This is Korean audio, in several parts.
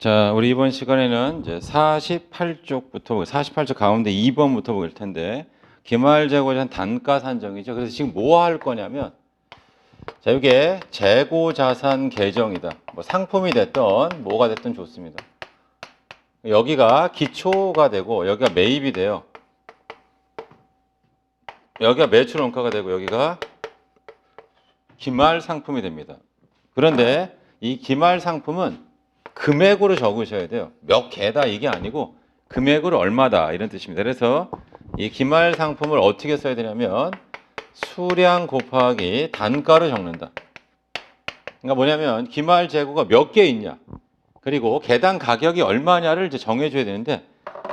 자, 우리 이번 시간에는 이제 48쪽부터 48쪽 가운데 2번부터 볼 텐데 기말재고자산 단가 산정이죠. 그래서 지금 뭐 할 거냐면 자, 이게 재고자산 계정이다. 뭐 상품이 됐던 뭐가 됐든 좋습니다. 여기가 기초가 되고 여기가 매입이 돼요. 여기가 매출 원가가 되고 여기가 기말 상품이 됩니다. 그런데 이 기말 상품은 금액으로 적으셔야 돼요. 몇 개다 이게 아니고 금액으로 얼마다 이런 뜻입니다. 그래서 이 기말 상품을 어떻게 써야 되냐면 수량 곱하기 단가로 적는다. 그러니까 뭐냐면 기말 재고가 몇 개 있냐 그리고 개당 가격이 얼마냐를 이제 정해줘야 되는데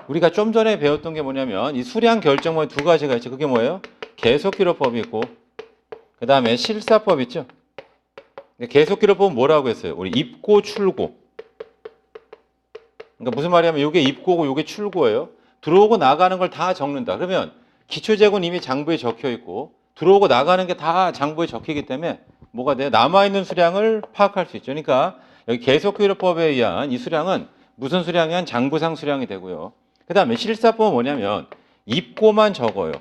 우리가 좀 전에 배웠던 게 뭐냐면 이 수량 결정만 두 가지가 있죠. 그게 뭐예요? 계속기록법이 있고 그 다음에 실사법 있죠. 계속기록법은 뭐라고 했어요? 우리 입고 출고. 그러니까 무슨 말이냐면 이게 입고고 이게 출고예요. 들어오고 나가는 걸 다 적는다. 그러면 기초재고는 이미 장부에 적혀 있고 들어오고 나가는 게 다 장부에 적히기 때문에 뭐가 돼요? 남아있는 수량을 파악할 수 있죠. 그러니까 여기 계속기록법에 의한 이 수량은 무슨 수량에 의한 장부상 수량이 되고요. 그 다음에 실사법은 뭐냐면 입고만 적어요.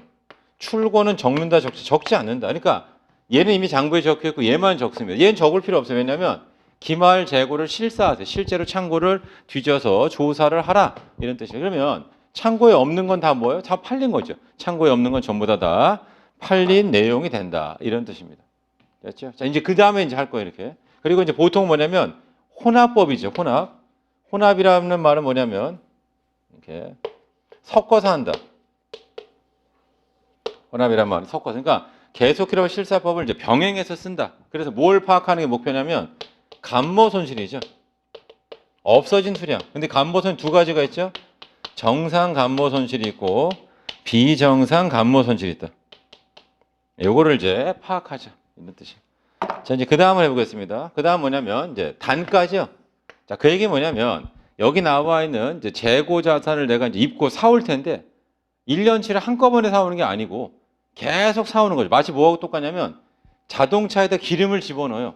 출고는 적는다 적지 않는다. 그러니까 얘는 이미 장부에 적혀 있고 얘만 적습니다. 얘는 적을 필요 없어요. 왜냐하면 기말 재고를 실사하세요. 실제로 창고를 뒤져서 조사를 하라 이런 뜻이에요. 그러면 창고에 없는 건 다 뭐예요? 다 팔린 거죠. 창고에 없는 건 전부 다 팔린 내용이 된다 이런 뜻입니다. 됐죠? 자 이제 그 다음에 이제 할 거예요 이렇게. 그리고 이제 보통 뭐냐면 혼합법이죠. 혼합이라는 말은 뭐냐면 이렇게 섞어서 한다. 혼합이란 말은 섞어서. 그러니까 계속기록 실사법을 이제 병행해서 쓴다. 그래서 뭘 파악하는 게 목표냐면 감모 손실이죠. 없어진 수량. 근데 감모 손실 두 가지가 있죠. 정상 감모 손실이 있고 비정상 감모 손실이 있다. 요거를 이제 파악하죠. 이런 뜻이. 자, 이제 그 다음을 해보겠습니다. 그 다음 뭐냐면 이제 단가죠. 자, 그 얘기 뭐냐면 여기 나와 있는 이제 재고 자산을 내가 이제 입고 사올 텐데 1년치를 한꺼번에 사오는 게 아니고 계속 사오는 거죠. 마치 뭐하고 똑같냐면 자동차에다 기름을 집어넣어요.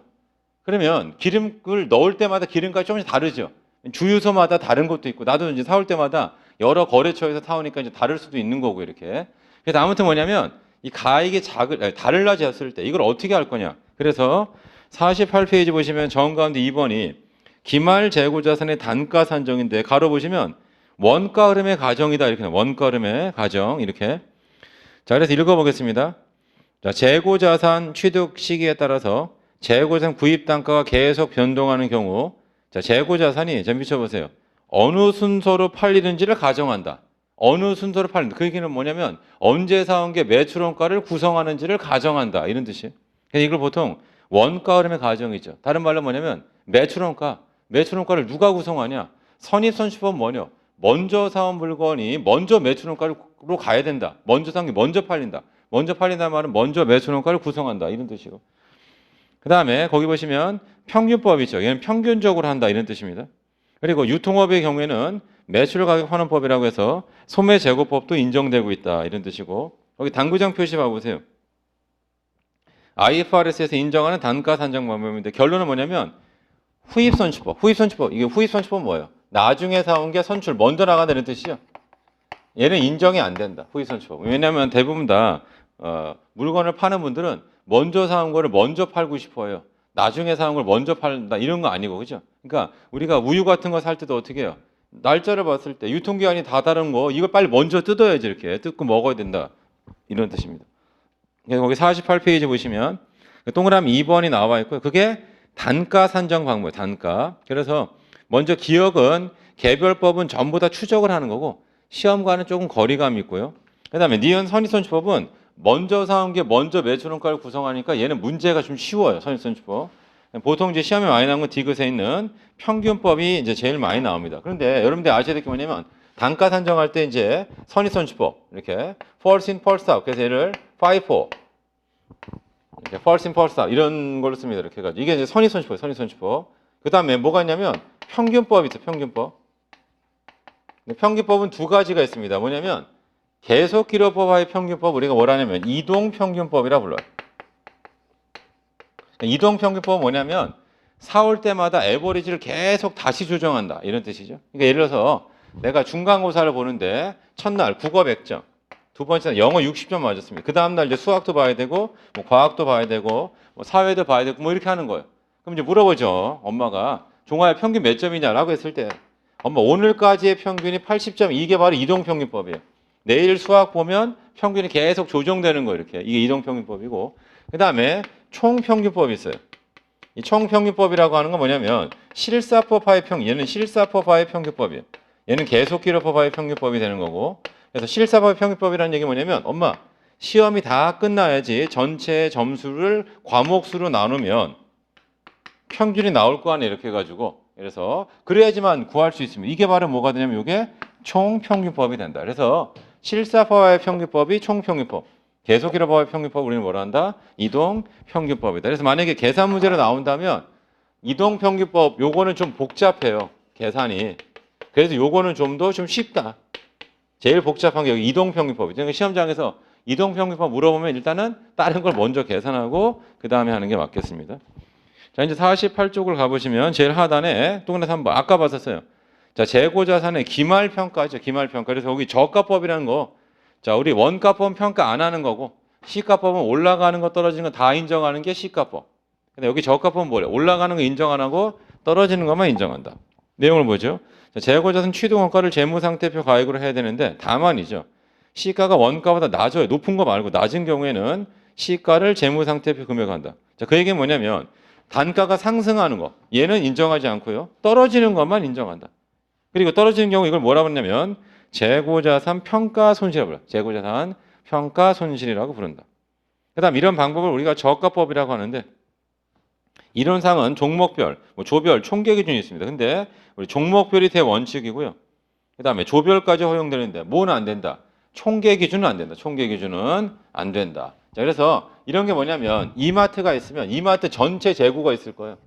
그러면 기름을 넣을 때마다 기름값이 조금씩 다르죠. 주유소마다 다른 것도 있고 나도 이제 사올 때마다 여러 거래처에서 사오니까 이제 다를 수도 있는 거고 이렇게. 그래서 아무튼 뭐냐면 이 가액이 다를라졌을 때 이걸 어떻게 할 거냐. 그래서 48페이지 보시면 정 가운데 2번이 기말 재고자산의 단가 산정인데 가로 보시면 원가 흐름의 가정이다 이렇게 원가 흐름의 가정 이렇게. 자 그래서 읽어보겠습니다. 자 재고자산 취득 시기에 따라서 재고자산 구입 단가가 계속 변동하는 경우 자 재고자산이 좀 비춰보세요. 어느 순서로 팔리는지를 가정한다. 어느 순서로 팔린다. 그 얘기는 뭐냐면 언제 사온 게 매출 원가를 구성하는지를 가정한다. 이런 뜻이에요. 그래서 이걸 보통 원가 흐름의 가정이죠. 다른 말로 뭐냐면 매출 원가를 누가 구성하냐. 선입선출법은 뭐냐. 먼저 사온 물건이 먼저 매출 원가로 가야 된다. 먼저 사온 게 먼저 팔린다. 먼저 팔린다는 말은 먼저 매출 원가를 구성한다. 이런 뜻이고. 그 다음에 거기 보시면 평균법이죠. 얘는 평균적으로 한다 이런 뜻입니다. 그리고 유통업의 경우에는 매출 가격 환원법이라고 해서 소매 재고법도 인정되고 있다 이런 뜻이고 여기 당구장 표시 봐보세요. IFRS에서 인정하는 단가 산정 방법인데 결론은 뭐냐면 후입선출법. 이게 후입선출법은 뭐예요? 나중에 사온 게 선출 먼저 나간다는 뜻이죠. 얘는 인정이 안 된다. 후입선출법. 왜냐하면 대부분 다 물건을 파는 분들은 먼저 사온 거를 먼저 팔고 싶어요. 나중에 사온 걸 먼저 팔다 이런 거 아니고 그죠? 그러니까 우리가 우유 같은 거 살 때도 어떻게 해요? 날짜를 봤을 때 유통기한이 다 다른 거 이걸 빨리 먼저 뜯어야지 이렇게 뜯고 먹어야 된다 이런 뜻입니다. 그래서 거기 48페이지 보시면 동그라미 2번이 나와 있고요. 그게 단가 산정 방법이에요. 단가. 그래서 먼저 기억은 개별법은 전부 다 추적을 하는 거고 시험과는 조금 거리감이 있고요. 그 다음에 니은 선입선출법은 먼저 사온 게 먼저 매출 원가를 구성하니까 얘는 문제가 좀 쉬워요. 선입선출법. 보통 이제 시험에 많이 나온 건 디귿에 있는 평균법이 이제 제일 많이 나옵니다. 그런데 여러분들 아셔야 될 게 뭐냐면 단가 산정할 때 이제 선입선출법 이렇게 false in false out 그래서 얘를 FIFO 이렇게 false in false out 이런 걸로 씁니다. 이렇게 해가지고 이게 이제 선입선출법. 그 다음에 뭐가 있냐면 평균법 있죠. 평균법. 평균법은 두 가지가 있습니다. 뭐냐면 계속기록법과의 평균법 우리가 뭐라 하냐면 이동평균법이라 불러요. 이동평균법은 뭐냐면 사올 때마다 에버리지를 계속 다시 조정한다. 이런 뜻이죠. 그러니까 예를 들어서 내가 중간고사를 보는데 첫날 국어 100점, 두 번째 날 영어 60점 맞았습니다. 그 다음날 이제 수학도 봐야 되고, 뭐 과학도 봐야 되고, 뭐 사회도 봐야 되고, 뭐 이렇게 하는 거예요. 그럼 이제 물어보죠. 엄마가 종합 평균 몇 점이냐라고 했을 때, 엄마 오늘까지의 평균이 80점, 이게 바로 이동평균법이에요. 내일 수학 보면 평균이 계속 조정되는 거예요. 이렇게. 이게 이동평균법이고, 그 다음에 총평균법이 있어요. 이 총평균법이라고 하는 건 뭐냐면 실사법화의 얘는 실사법화의 평균법이에요. 얘는 계속기록법화의 평균법이 되는 거고, 그래서 실사법의 평균법이라는 얘기 뭐냐면 엄마 시험이 다 끝나야지 전체 점수를 과목수로 나누면 평균이 나올 거 아니에요. 이렇게 해가지고 그래서 그래야지만 구할 수 있습니다. 이게 바로 뭐가 되냐면 이게 총평균법이 된다. 그래서 실사법화의 평균법이 총평균법, 계속기록법의 평균법 우리는 뭐라 한다? 이동평균법이다. 그래서 만약에 계산 문제로 나온다면 이동평균법 요거는 좀 복잡해요. 계산이. 그래서 요거는 좀 더 좀 쉽다. 제일 복잡한 게 여기 이동평균법이죠. 그러니까 시험장에서 이동평균법 물어보면 일단은 다른 걸 먼저 계산하고 그 다음에 하는 게 맞겠습니다. 자, 이제 48쪽을 가보시면 제일 하단에 동그라미 3번 아까 봤었어요. 자, 재고자산의 기말평가죠. 기말평가. 그래서 여기 저가법이라는 거, 자, 우리 원가법은 평가 안 하는 거고 시가법은 올라가는 거 떨어지는 거 다 인정하는 게 시가법. 근데 여기 저가법은 뭐래? 올라가는 거 인정 안 하고 떨어지는 것만 인정한다. 내용을 보죠. 자, 재고자산 취득원가를 재무상태표 가액으로 해야 되는데 다만이죠. 시가가 원가보다 낮아요. 높은 거 말고 낮은 경우에는 시가를 재무상태표 금액한다. 자, 그 얘기는 뭐냐면 단가가 상승하는 거 얘는 인정하지 않고요. 떨어지는 것만 인정한다. 그리고 떨어지는 경우 이걸 뭐라고 하냐면 재고자산 평가 손실이라고 불러요. 재고자산 평가 손실이라고 부른다. 그 다음 이런 방법을 우리가 저가법이라고 하는데 이론상은 종목별, 뭐 조별, 총계 기준이 있습니다. 근데 우리 종목별이 대원칙이고요. 그 다음에 조별까지 허용되는데 뭐는 안 된다? 총계 기준은 안 된다. 총계 기준은 안 된다. 자, 그래서 이런 게 뭐냐면 이마트가 있으면 이마트 전체 재고가 있을 거예요.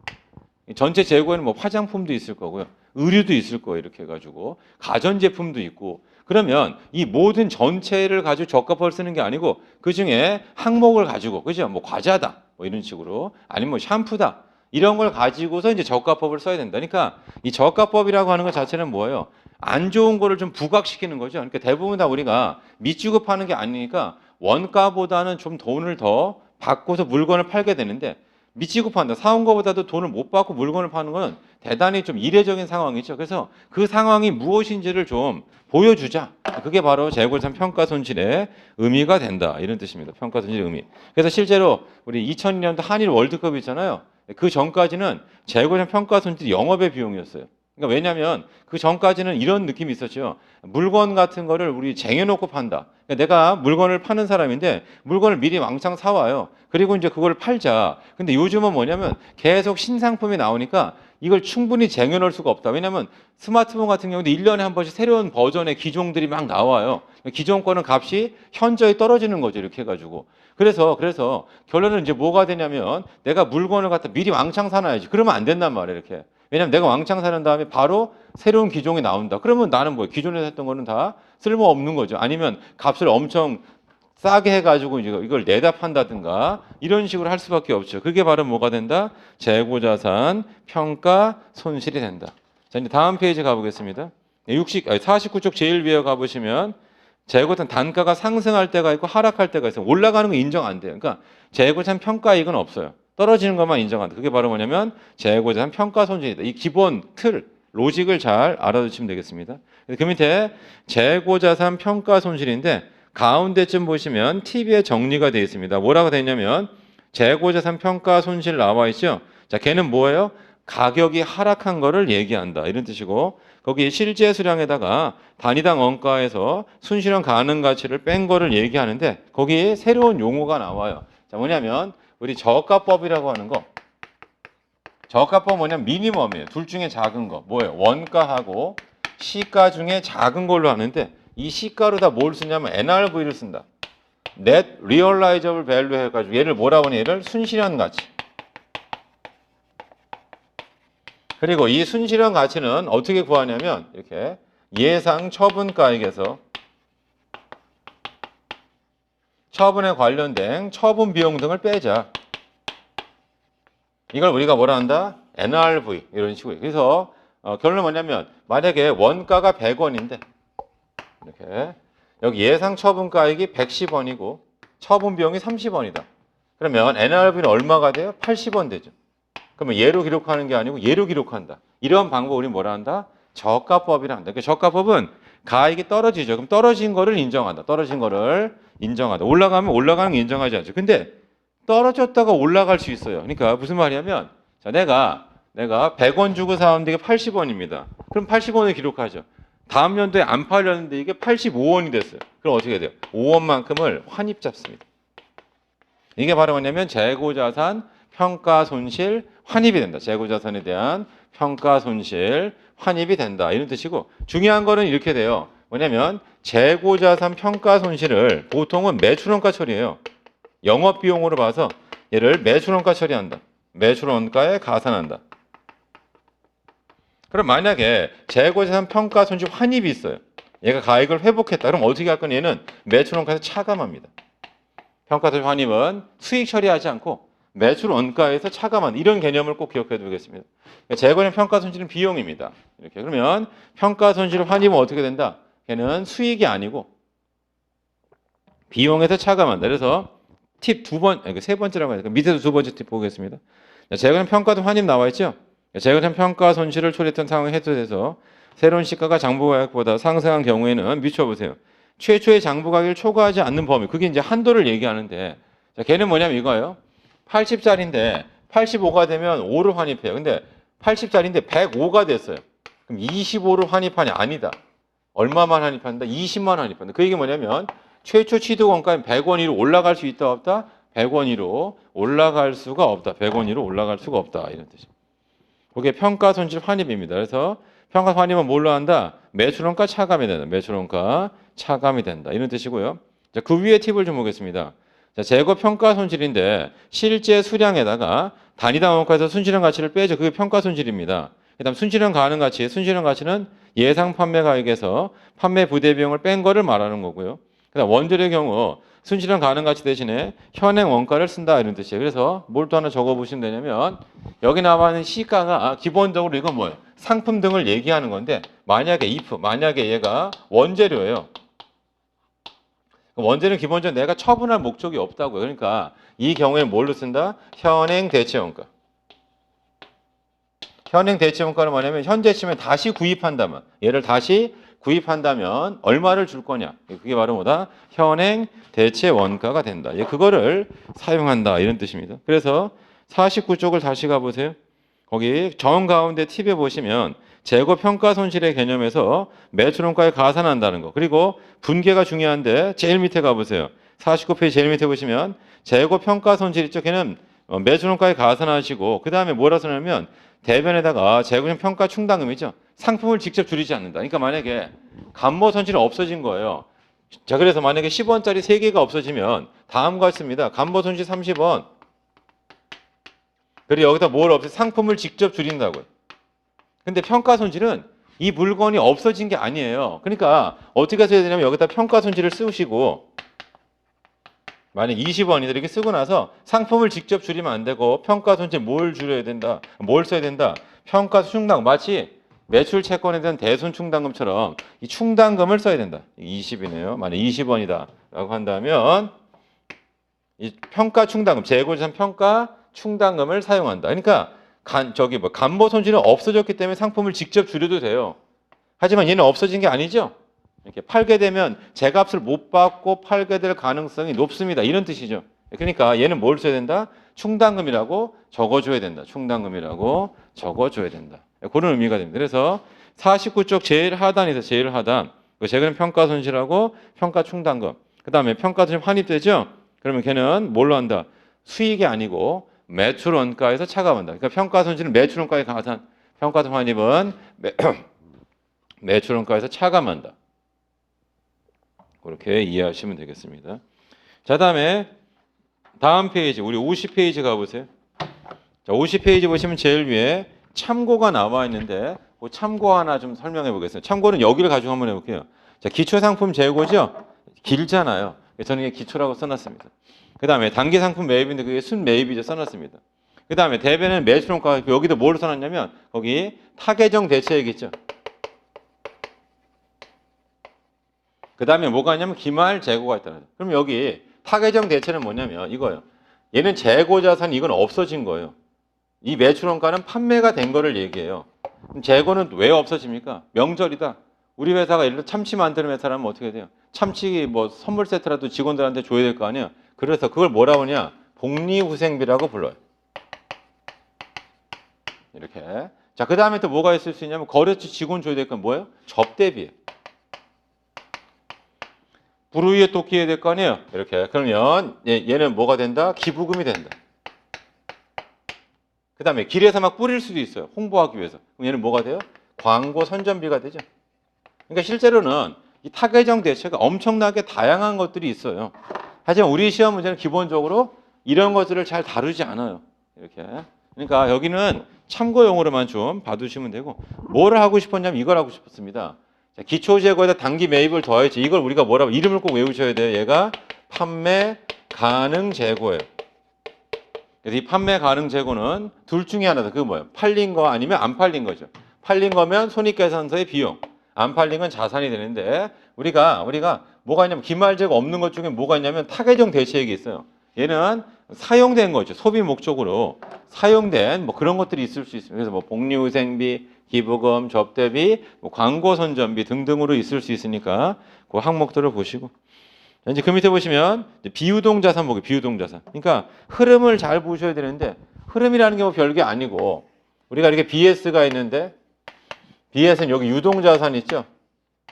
전체 재고에는 뭐 화장품도 있을 거고요. 의류도 있을 거예요. 이렇게 해가지고 가전제품도 있고 그러면 이 모든 전체를 가지고 저가법을 쓰는 게 아니고 그 중에 항목을 가지고 그죠? 뭐 과자다 뭐 이런 식으로 아니면 뭐 샴푸다 이런 걸 가지고서 이제 저가법을 써야 된다. 그러니까 이 저가법이라고 하는 것 자체는 뭐예요? 안 좋은 거를 좀 부각시키는 거죠. 그러니까 대부분 다 우리가 미취급하는 게 아니니까 원가보다는 좀 돈을 더 받고서 물건을 팔게 되는데 미치고판다. 사온 것보다도 돈을 못 받고 물건을 파는 건 대단히 좀 이례적인 상황이죠. 그래서 그 상황이 무엇인지를 좀 보여주자. 그게 바로 재고자산 평가 손실의 의미가 된다. 이런 뜻입니다. 평가 손실의 의미. 그래서 실제로 우리 2002년도 한일 월드컵 있잖아요. 그 전까지는 재고자산 평가 손실이 영업의 비용이었어요. 그러니까 왜냐하면 그 전까지는 이런 느낌이 있었죠. 물건 같은 거를 우리 쟁여놓고 판다. 그러니까 내가 물건을 파는 사람인데 물건을 미리 왕창 사와요. 그리고 이제 그걸 팔자. 근데 요즘은 뭐냐면 계속 신상품이 나오니까 이걸 충분히 쟁여놓을 수가 없다. 왜냐하면 스마트폰 같은 경우도 1년에 한 번씩 새로운 버전의 기종들이 막 나와요. 기존 거는 값이 현저히 떨어지는 거죠. 이렇게 해가지고. 그래서 결론은 이제 뭐가 되냐면 내가 물건을 갖다 미리 왕창 사놔야지. 그러면 안 된단 말이에요. 이렇게. 왜냐면 내가 왕창 사는 다음에 바로 새로운 기종이 나온다. 그러면 나는 뭐예요? 기존에 샀던 거는 다 쓸모없는 거죠. 아니면 값을 엄청 싸게 해가지고 이걸 내다 판다든가 이런 식으로 할 수밖에 없죠. 그게 바로 뭐가 된다? 재고자산 평가 손실이 된다. 자, 이제 다음 페이지 가보겠습니다. 49쪽 제일 위에 가보시면 재고자산 단가가 상승할 때가 있고 하락할 때가 있어요. 올라가는 거 인정 안 돼요. 그러니까 재고자산 평가이익은 없어요. 떨어지는 것만 인정한다. 그게 바로 뭐냐면 재고자산 평가 손실이다. 이 기본 틀, 로직을 잘 알아두시면 되겠습니다. 그 밑에 재고자산 평가 손실인데 가운데쯤 보시면 TV에 정리가 되어 있습니다. 뭐라고 되어 있냐면 재고자산 평가 손실 나와 있죠. 자, 걔는 뭐예요? 가격이 하락한 거를 얘기한다. 이런 뜻이고 거기 실제 수량에다가 단위당 원가에서 순실현 가능 가치를 뺀 거를 얘기하는데 거기 새로운 용어가 나와요. 자, 뭐냐면 우리 저가법이라고 하는 거. 저가법 뭐냐면 미니멈이에요. 둘 중에 작은 거. 뭐예요? 원가하고 시가 중에 작은 걸로 하는데 이 시가로 다 뭘 쓰냐면 NRV를 쓴다. Net Realizable Value 해가지고 얘를 뭐라고 하냐? 얘를 순실현 가치. 그리고 이 순실현 가치는 어떻게 구하냐면 이렇게 예상 처분가액에서 처분에 관련된 처분 비용 등을 빼자. 이걸 우리가 뭐라 한다? NRV 이런 식으로. 그래서 결론은 뭐냐면 만약에 원가가 100원인데 이렇게 여기 예상 처분가액이 110원이고 처분 비용이 30원이다. 그러면 NRV는 얼마가 돼요? 80원 되죠. 그러면 얘로 기록하는 게 아니고 얘로 기록한다. 이런 방법을 우리 뭐라 한다? 저가법이라 한다. 그러니까 저가법은 가액이 떨어지죠. 그럼 떨어진 거를 인정한다. 떨어진 거를 인정한다. 올라가면 올라가는 게 인정하지 않죠. 근데 떨어졌다가 올라갈 수 있어요. 그러니까 무슨 말이냐면 자, 내가 100원 주고 사는데 이게 80원입니다. 그럼 80원을 기록하죠. 다음 연도에 안 팔렸는데 이게 85원이 됐어요. 그럼 어떻게 돼요? 5원만큼을 환입 잡습니다. 이게 바로 뭐냐면 재고자산 평가 손실 환입이 된다. 재고자산에 대한 평가 손실 환입이 된다. 이런 뜻이고 중요한 거는 이렇게 돼요. 뭐냐면 재고자산 평가 손실을 보통은 매출원가 처리해요. 영업비용으로 봐서 얘를 매출원가 처리한다. 매출원가에 가산한다. 그럼 만약에 재고자산 평가 손실 환입이 있어요. 얘가 가액을 회복했다. 그럼 어떻게 할 거냐? 얘는 매출원가에서 차감합니다. 평가 손실 환입은 수익 처리하지 않고 매출 원가에서 차감한 이런 개념을 꼭 기억해 두겠습니다. 재고자산 평가 손실은 비용입니다. 이렇게 그러면 평가 손실 환입은 어떻게 된다? 걔는 수익이 아니고 비용에서 차감한다. 그래서 팁 세 번째라고 해요. 밑에서 두 번째 팁 보겠습니다. 재고자산 평가 환입 나와 있죠? 재고자산 평가 손실을 초래했던 상황이 해소돼서 새로운 시가가 장부가액보다 상승한 경우에는 미쳐보세요. 최초의 장부가액을 초과하지 않는 범위. 그게 이제 한도를 얘기하는데 자, 걔는 뭐냐면 이거예요. 80짜리인데 85가 되면 5를 환입해요. 근데 80짜리인데 105가 됐어요. 그럼 25를 환입하냐? 아니다. 얼마만 환입한다? 20만 환입한다. 그 얘기 뭐냐면 최초 취득원가는 100원 위로 올라갈 수 있다 없다? 100원 위로 올라갈 수가 없다. 100원 위로 올라갈 수가 없다. 이런 뜻이에요. 그게 평가 손실 환입입니다. 그래서 평가 환입은 뭘로 한다? 매출원가 차감이 된다. 매출원가 차감이 된다. 이런 뜻이고요. 자, 그 위에 팁을 좀 보겠습니다. 자, 재고 평가 손실인데 실제 수량에다가 단위당 원가에서 순실현 가치를 빼죠. 그게 평가 손실입니다. 그다음 순실현 가능 가치, 순실현 가치는 예상 판매 가액에서 판매 부대 비용을 뺀 거를 말하는 거고요. 그다음 원재료의 경우 순실현 가능 가치 대신에 현행 원가를 쓴다 이런 뜻이에요. 그래서 뭘 또 하나 적어 보시면 되냐면 여기 나와 있는 시가가 기본적으로 이건 뭐예요? 상품 등을 얘기하는 건데 만약에 얘가 원재료예요. 원재료는 기본적으로 내가 처분할 목적이 없다고요. 그러니까 이 경우에는 뭘로 쓴다? 현행 대체원가. 현행 대체원가는 뭐냐면 현재 시점에 다시 구입한다면 얘를 다시 구입한다면 얼마를 줄 거냐? 그게 바로 뭐다? 현행 대체 원가가 된다. 그거를 사용한다 이런 뜻입니다. 그래서 49쪽을 다시 가보세요. 거기 정 가운데 팁에 보시면 재고 평가 손실의 개념에서 매출원가에 가산한다는 거. 그리고 분계가 중요한데 제일 밑에 가보세요. 49페이지 제일 밑에 보시면 재고 평가 손실 있죠. 걔는 매출원가에 가산하시고 그 다음에 뭐라 쓰냐면 대변에다가 재고 평가 충당금이죠. 상품을 직접 줄이지 않는다. 그러니까 만약에 감모 손실이 없어진 거예요. 자, 그래서 만약에 10원짜리 3개가 없어지면 다음과 같습니다. 감모 손실 30원. 그리고 여기다 뭘 없애? 상품을 직접 줄인다고요. 근데 평가 손실은 이 물건이 없어진 게 아니에요. 그러니까 어떻게 해야 되냐면 여기다 평가 손실을 쓰시고 만약 20원이다 이렇게 쓰고 나서 상품을 직접 줄이면 안 되고 평가 손실 뭘 줄여야 된다? 뭘 써야 된다? 평가 충당 마치 매출 채권에 대한 대손 충당금처럼 이 충당금을 써야 된다. 20이네요. 만약 20원이다 라고 한다면 이 평가 충당금, 재고자산 평가 충당금을 사용한다. 그러니까 감모 손실은 없어졌기 때문에 상품을 직접 줄여도 돼요. 하지만 얘는 없어진 게 아니죠. 이렇게 팔게 되면 제값을 못 받고 팔게 될 가능성이 높습니다. 이런 뜻이죠. 그러니까 얘는 뭘 써야 된다? 충당금이라고 적어줘야 된다. 충당금이라고 적어줘야 된다. 그런 의미가 됩니다. 그래서 49쪽 제일 하단에서 제일 하단 재고는 평가 손실하고 평가 충당금 그 다음에 평가 손실 환입되죠? 그러면 걔는 뭘로 한다? 수익이 아니고 매출 원가에서 차감한다. 그러니까 평가 손실은 매출 원가에 가산, 평가 손실 환입은 매출 원가에서 차감한다. 그렇게 이해하시면 되겠습니다. 자, 다음 페이지, 우리 50페이지 가보세요. 자, 50페이지 보시면 제일 위에 참고가 나와 있는데 그 참고 하나 좀 설명해 보겠습니다. 참고는 여기를 가지고 한번 해볼게요. 자, 기초상품 재고죠? 길잖아요. 저는 이게 기초라고 써놨습니다. 그 다음에 단기상품 매입인데 그게 순매입이죠. 써놨습니다. 그 다음에 대변에는 매수론가, 여기도 뭘 써놨냐면 거기 타계정 대체액이죠. 그 다음에 뭐가 있냐면 기말 재고가 있다는 거죠. 그럼 여기 타계정 대체는 뭐냐면 이거예요. 얘는 재고 자산, 이건 없어진 거예요. 이 매출원가는 판매가 된 거를 얘기해요. 그럼 재고는 왜 없어집니까? 명절이다. 우리 회사가 예를 들어 참치 만드는 회사라면 어떻게 돼요? 참치 뭐 선물 세트라도 직원들한테 줘야 될 거 아니에요. 그래서 그걸 뭐라고 하냐? 복리후생비라고 불러요. 이렇게. 자, 그 다음에 또 뭐가 있을 수 있냐면 거래처 직원 줘야 될 건 뭐예요? 접대비. 불우이에 또 끼어야 될 거 아니에요? 이렇게. 그러면 얘는 뭐가 된다? 기부금이 된다. 그 다음에 길에서 막 뿌릴 수도 있어요. 홍보하기 위해서. 그럼 얘는 뭐가 돼요? 광고 선전비가 되죠. 그러니까 실제로는 이 타계정 대체가 엄청나게 다양한 것들이 있어요. 하지만 우리 시험 문제는 기본적으로 이런 것들을 잘 다루지 않아요. 이렇게. 그러니까 여기는 참고용으로만 좀 봐두시면 되고, 뭘 하고 싶었냐면 이걸 하고 싶었습니다. 기초재고에다 단기 매입을 더했지. 이걸 우리가 뭐라고 이름을 꼭 외우셔야 돼요. 얘가 판매 가능 재고예요. 그래서 이 판매 가능 재고는 둘 중에 하나다. 그게 뭐예요? 팔린 거 아니면 안 팔린 거죠. 팔린 거면 손익계산서의 비용, 안 팔린 건 자산이 되는데 우리가 뭐가 있냐면 기말재고 없는 것 중에 뭐가 있냐면 타계정 대체액이 있어요. 얘는 사용된 거죠. 소비 목적으로 사용된 뭐 그런 것들이 있을 수 있습니다. 그래서 뭐 복리후생비, 기부금, 접대비, 뭐 광고 선전비 등등으로 있을 수 있으니까 그 항목들을 보시고. 이제 그 밑에 보시면 비유동 자산 보기, 비유동 자산. 그러니까 흐름을 잘 보셔야 되는데 흐름이라는 게 뭐 별게 아니고 우리가 이렇게 BS가 있는데 BS는 여기 유동 자산 있죠.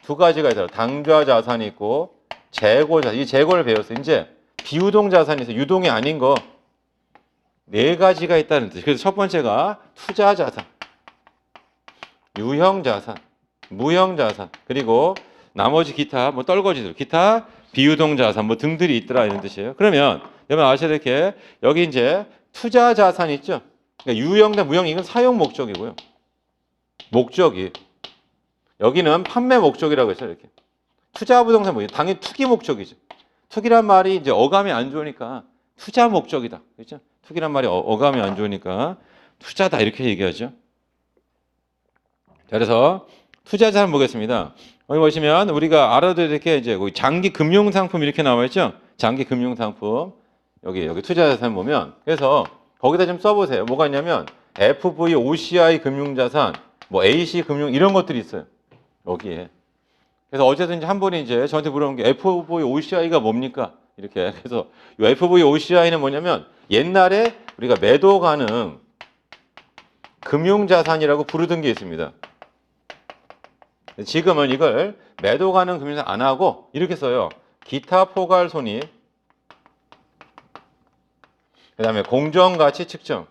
두 가지가 있어요. 당좌 자산이 있고 재고 자산. 이 재고를 배웠어요. 이제 비유동 자산이 있어요. 유동이 아닌 거 네 가지가 있다는 뜻이에요. 그래서 첫 번째가 투자 자산, 유형 자산, 무형 자산, 그리고 나머지 기타 뭐 떨거지들, 기타 비유동 자산 뭐 등들이 있더라 이런 뜻이에요. 그러면 여러분 아셔야 될 게 여기 이제 투자 자산 있죠. 그러니까 유형과 무형 이건 사용 목적이고요. 목적이 여기는 판매 목적이라고 했어요. 이렇게 투자 부동산 뭐예요? 당연히 투기 목적이죠. 투기란 말이 이제 어감이 안 좋으니까 투자 목적이다. 그렇죠? 투기란 말이 어감이 안 좋으니까 투자다 이렇게 얘기하죠. 자, 그래서 투자 자산 보겠습니다. 여기 보시면 우리가 알아둬야 될 게 이제 장기 금융 상품 이렇게 나와 있죠. 장기 금융 상품 여기 투자 자산 보면 그래서 거기다 좀 써보세요. 뭐가 있냐면 FVOCI 금융자산, 뭐 AC 금융 이런 것들이 있어요. 여기에. 그래서 어제도 이제 한 분이 이제 저한테 물어본 게 FVOCI가 뭡니까? 이렇게. 그래서 이 FVOCI는 뭐냐면 옛날에 우리가 매도 가능 금융자산이라고 부르던 게 있습니다. 지금은 이걸 매도 가능 금융자산 안 하고 이렇게 써요. 기타 포괄 손익, 그 다음에 공정가치 측정,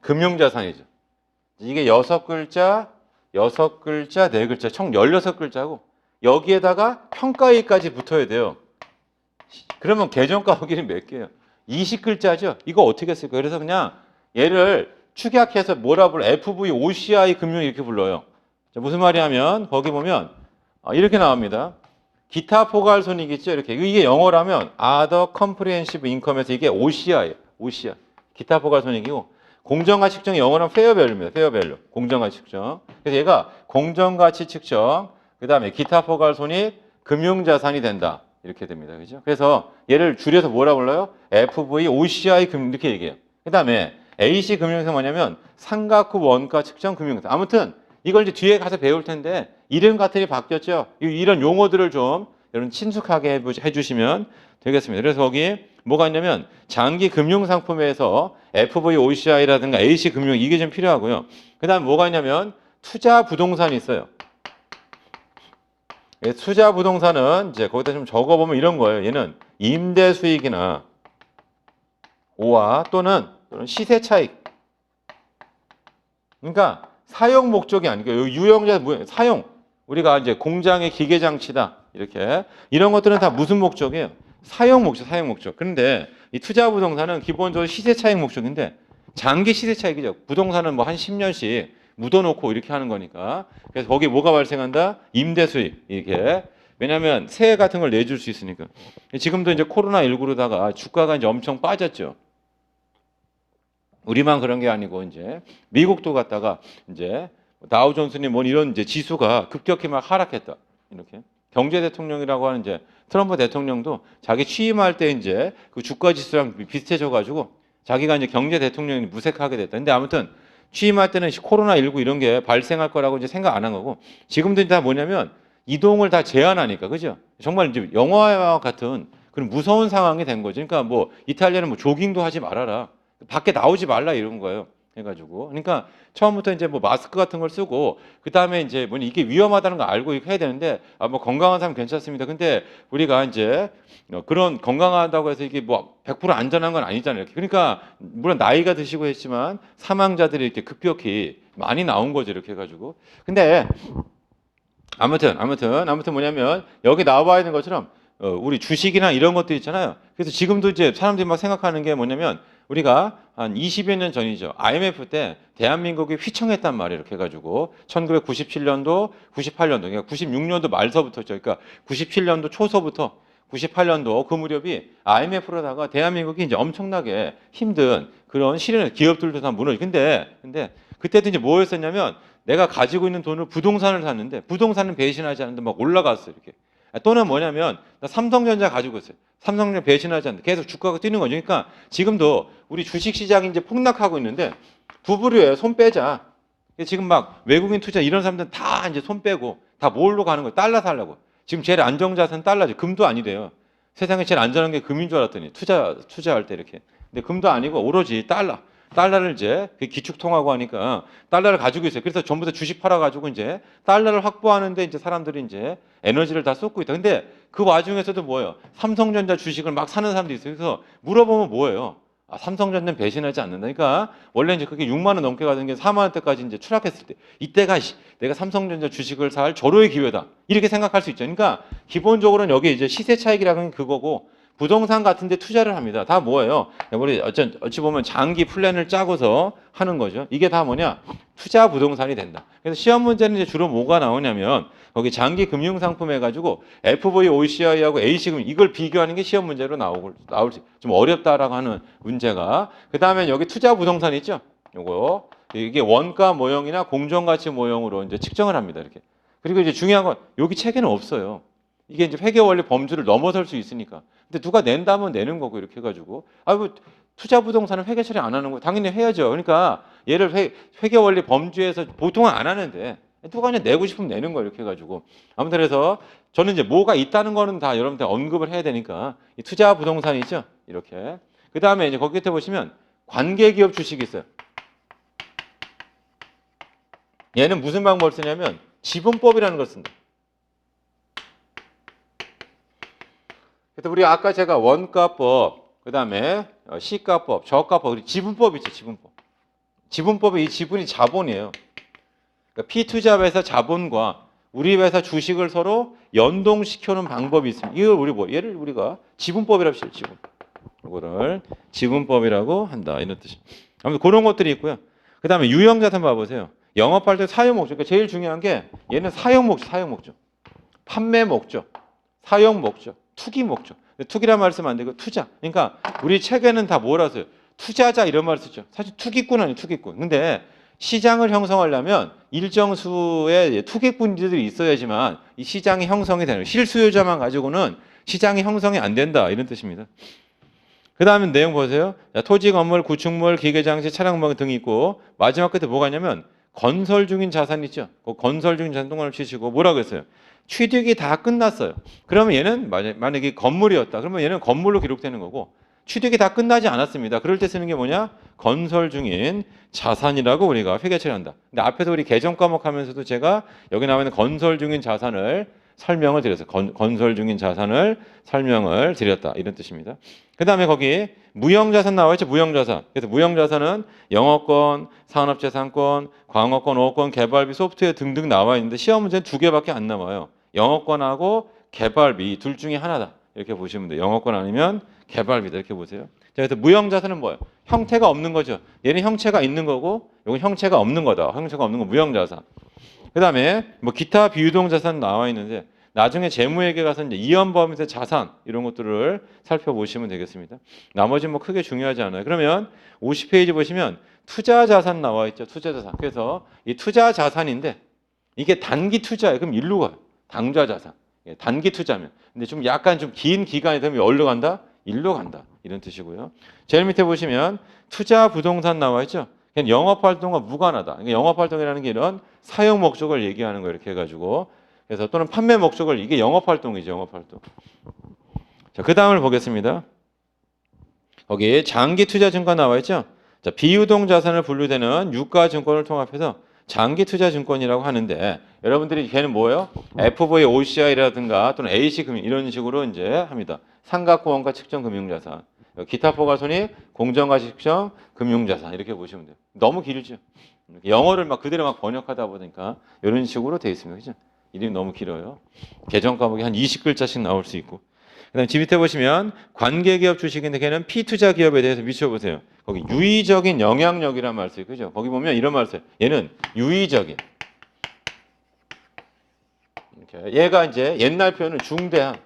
금융자산이죠. 이게 6글자, 6글자, 4글자, 총 16글자고 여기에다가 평가이익까지 붙어야 돼요. 그러면 계정가 확인이 몇 개예요? 20글자죠? 이거 어떻게 쓸까요? 그래서 그냥 얘를 축약해서 뭐라 불러? FVOCI 금융 이렇게 불러요. 자, 무슨 말이냐면 거기 보면 이렇게 나옵니다. 기타 포괄 손익 있죠? 이렇게. 이게 영어라면 Other Comprehensive Income에서 이게 OCI예요. OCI. 기타 포괄 손익이고 공정가치 측정이 영어는 페어 밸류입니다. 페어 밸류. 공정가치 측정. 그래서 얘가 공정가치 측정, 그 다음에 기타 포괄 손익, 금융자산이 된다. 이렇게 됩니다. 그죠? 그래서 얘를 줄여서 뭐라 불러요? FVOCI 금융 이렇게 얘기해요. 그 다음에 AC 금융에서 뭐냐면 삼각후 원가 측정 금융자. 아무튼 이걸 이제 뒤에 가서 배울 텐데 이름 같은 게 바뀌었죠. 이런 용어들을 좀 여러분 친숙하게 해주시면 되겠습니다. 그래서 거기 뭐가 있냐면 장기 금융 상품에서 FVOCI라든가 AC 금융 이게 좀 필요하고요. 그 다음 뭐가 있냐면 투자 부동산이 있어요. 투자 부동산은 이제 거기다 좀 적어보면 이런 거예요. 얘는 임대 수익이나 오와 또는 시세 차익. 그러니까 사용 목적이 아니고 유형자 사용. 우리가 이제 공장의 기계 장치다 이렇게 이런 것들은 다 무슨 목적이에요? 사용 목적, 사용 목적. 그런데 이 투자 부동산은 기본적으로 시세 차익 목적인데 장기 시세 차익이죠. 부동산은 뭐 한 10년씩 묻어놓고 이렇게 하는 거니까. 그래서 거기 뭐가 발생한다? 임대 수익 이렇게. 왜냐하면 세액 같은 걸 내줄 수 있으니까. 지금도 이제 코로나19로다가 주가가 이제 엄청 빠졌죠. 우리만 그런 게 아니고 이제 미국도 갔다가 이제 다우존스니 뭐 이런 이제 지수가 급격히 막 하락했다. 이렇게 경제 대통령이라고 하는 이제 트럼프 대통령도 자기 취임할 때 이제 그 주가 지수랑 비슷해져 가지고 자기가 이제 경제 대통령이 무색하게 됐다. 근데 아무튼 취임할 때는 코로나19 이런 게 발생할 거라고 이제 생각 안 한 거고 지금도 다 뭐냐면 이동을 다 제한하니까 그죠? 정말 이제 영화와 같은 그런 무서운 상황이 된 거죠. 그러니까 뭐 이탈리아는 뭐 조깅도 하지 말아라. 밖에 나오지 말라 이런 거예요. 해가지고 그러니까 처음부터 이제 뭐 마스크 같은 걸 쓰고 그 다음에 이제 뭐니 이게 위험하다는 걸 알고 해야 되는데 뭐 건강한 사람 괜찮습니다. 근데 우리가 이제 그런 건강하다고 해서 이게 뭐 100% 안전한 건 아니잖아요. 그러니까 물론 나이가 드시고 했지만 사망자들이 이렇게 급격히 많이 나온 거죠. 이렇게 해가지고 근데 아무튼 뭐냐면 여기 나와 있는 것처럼 우리 주식이나 이런 것도 있잖아요. 그래서 지금도 이제 사람들이 막 생각하는 게 뭐냐면 우리가 한 20여 년 전이죠. IMF 때 대한민국이 휘청했단 말이에요. 이렇게 해가지고 1997년도, 98년도, 그러니까 96년도 말서부터죠. 그러니까 97년도 초서부터 98년도 그 무렵이 IMF로다가 대한민국이 이제 엄청나게 힘든 그런 시련을 기업들도 다 무너지고 근데 그때도 이제 뭐였었냐면 내가 가지고 있는 돈을 부동산을 샀는데 부동산은 배신하지 않는데 막 올라갔어요. 이렇게. 또는 뭐냐면 나 삼성전자 가지고 있어요. 삼성전자 배신하지 않는데 계속 주가가 뛰는 거죠. 그러니까 지금도 우리 주식시장이 이제 폭락하고 있는데 부부류에 손 빼자. 지금 막 외국인 투자 이런 사람들은 다 이제 손 빼고 다 뭘로 가는 거예요? 달러 살려고. 지금 제일 안정자산 달러죠. 금도 아니래요. 세상에 제일 안전한 게 금인 줄 알았더니 투자할 때 이렇게. 근데 금도 아니고 오로지 달러. 달러를 이제 기축통화고 하니까 달러를 가지고 있어요. 그래서 전부 다 주식 팔아가지고 이제 달러를 확보하는데 이제 사람들이 이제 에너지를 다 쏟고 있다. 근데 그 와중에서도 뭐예요? 삼성전자 주식을 막 사는 사람들이 있어요. 그래서 물어보면 뭐예요? 아, 삼성전자는 배신하지 않는다. 그러니까 원래 이제 그게 6만 원 넘게 가던 게 4만 원대까지 이제 추락했을 때 이때가 내가 삼성전자 주식을 살 절호의 기회다. 이렇게 생각할 수 있죠. 그러니까 기본적으로는 여기 이제 시세 차익이라는 게 그거고 부동산 같은 데 투자를 합니다. 다 뭐예요? 우리 어찌 보면 장기 플랜을 짜고서 하는 거죠. 이게 다 뭐냐? 투자 부동산이 된다. 그래서 시험 문제는 이제 주로 뭐가 나오냐면 거기 장기 금융 상품 해가지고 FVOCI하고 A시금 이걸 비교하는 게 시험 문제로 나올 좀 어렵다라고 하는 문제가. 그 다음에 여기 투자 부동산 있죠? 요거 이게 원가 모형이나 공정가치 모형으로 이제 측정을 합니다. 이렇게. 그리고 이제 중요한 건 여기 책에는 없어요. 이게 이제 회계 원리 범주를 넘어설 수 있으니까. 근데 누가 낸다면 내는 거고 이렇게 해가지고 투자 부동산은 회계 처리 안 하는 거 당연히 해야죠. 그러니까 얘를 회계 원리 범주에서 보통은 안 하는데 누가 그냥 내고 싶으면 내는 거 이렇게 해가지고 아무튼 그래서 저는 이제 뭐가 있다는 거는 다 여러분들 언급을 해야 되니까 이 투자 부동산이 있죠. 이렇게. 그 다음에 이제 거기 끝에 보시면 관계기업 주식이 있어요. 얘는 무슨 방법을 쓰냐면 지분법이라는 걸 쓴다. 그래서 우리 아까 제가 원가법, 그 다음에 시가법, 저가법, 그리고 지분법 있죠, 지분법. 지분법의 이 지분이 자본이에요. 그러니까 피투자회사 자본과 우리 회사 주식을 서로 연동시켜놓은 방법이 있습니다. 이걸 얘를 우리가 지분법이라고 해요, 지분법. 이거를 지분법이라고 한다, 이런 뜻입니다. 아무튼 그런 것들이 있고요. 그 다음에 유형자산 봐보세요. 영업할 때 사용 목적. 그러니까 제일 중요한 게 얘는 사용 목적. 판매 목적, 사용 목적. 투기 목적. 투기란 말씀 안 되고 투자. 그러니까 우리 책에는 다 뭐라 써요? 투자자 이런 말 쓰죠. 사실 투기꾼 아니에요, 투기꾼. 근데 시장을 형성하려면 일정 수의 투기꾼들이 있어야지만 이 시장이 형성이 되는 거예요. 실수요자만 가지고는 시장이 형성이 안 된다. 이런 뜻입니다. 그 다음에 내용 보세요. 토지, 건물, 구축물, 기계장치, 차량망 등이 있고 마지막 끝에 뭐가 있냐면 건설 중인 자산 있죠. 그 건설 중인 자산 동안을 치시고 뭐라고 했어요? 취득이 다 끝났어요. 그러면 얘는 만약에 건물이었다. 그러면 얘는 건물로 기록되는 거고 취득이 다 끝나지 않았습니다. 그럴 때 쓰는 게 뭐냐? 건설 중인 자산이라고 우리가 회계 처리한다. 근데 앞에서 우리 개정 과목 하면서도 제가 여기 나와 있는 건설 중인 자산을 설명을 드렸어요. 건설 중인 자산을 설명을 드렸다. 이런 뜻입니다. 그 다음에 거기 무형자산 나와 있죠. 무형자산. 그래서 무형자산은 영어권, 산업재산권, 광어권, 어권, 개발비, 소프트웨어 등등 나와 있는데 시험 문제는 2개밖에 안 나와요. 영어권하고 개발비 둘 중에 하나다. 이렇게 보시면 돼요. 영어권 아니면 개발비다. 이렇게 보세요. 자, 그래서 무형자산은 뭐예요? 형태가 없는 거죠. 얘는 형체가 있는 거고 이건 형체가 없는 거다. 형체가 없는 거 무형자산. 그 다음에 뭐 기타 비유동자산 나와 있는데 나중에 재무회계 가서 이제 이연범위세 자산 이런 것들을 살펴보시면 되겠습니다. 나머지 뭐 크게 중요하지 않아요. 그러면 50페이지 보시면 투자 자산 나와 있죠. 투자 자산. 그래서 이 투자 자산인데 이게 단기 투자예요. 그럼 일로 가요. 당좌 자산. 단기 투자면. 근데 좀 약간 좀 긴 기간이 되면 어디로 간다? 일로 간다. 이런 뜻이고요. 제일 밑에 보시면 투자 부동산 나와 있죠. 그냥 영업활동과 무관하다. 그러니까 영업활동이라는 게 이런 사용 목적을 얘기하는 거 이렇게 해가지고 그래서 또는 판매 목적을 이게 영업활동이죠. 영업활동. 자, 그 다음을 보겠습니다. 거기 장기 투자 증권 나와 있죠. 자, 비유동 자산을 분류되는 유가 증권을 통합해서 장기 투자 증권이라고 하는데 여러분들이 걔는 뭐예요? FVOCI라든가 또는 AC금융 이런 식으로 이제 합니다. 삼각호 원가 측정 금융자산, 기타 포괄손익 공정가 측정 금융자산 이렇게 보시면 돼요. 너무 길죠. 영어를 막 그대로 막 번역하다 보니까 이런 식으로 돼 있습니다. 그죠? 이름이 너무 길어요. 계정 과목이 한 20글자씩 나올 수 있고. 그다음 집 밑에 보시면 관계기업 주식인데 걔는 피투자 기업에 대해서 미쳐보세요. 거기 유의적인 영향력이란 말 써요. 그죠? 거기 보면 이런 말 써요. 얘는 유의적인. 이렇게. 얘가 이제 옛날 표현은 중대한.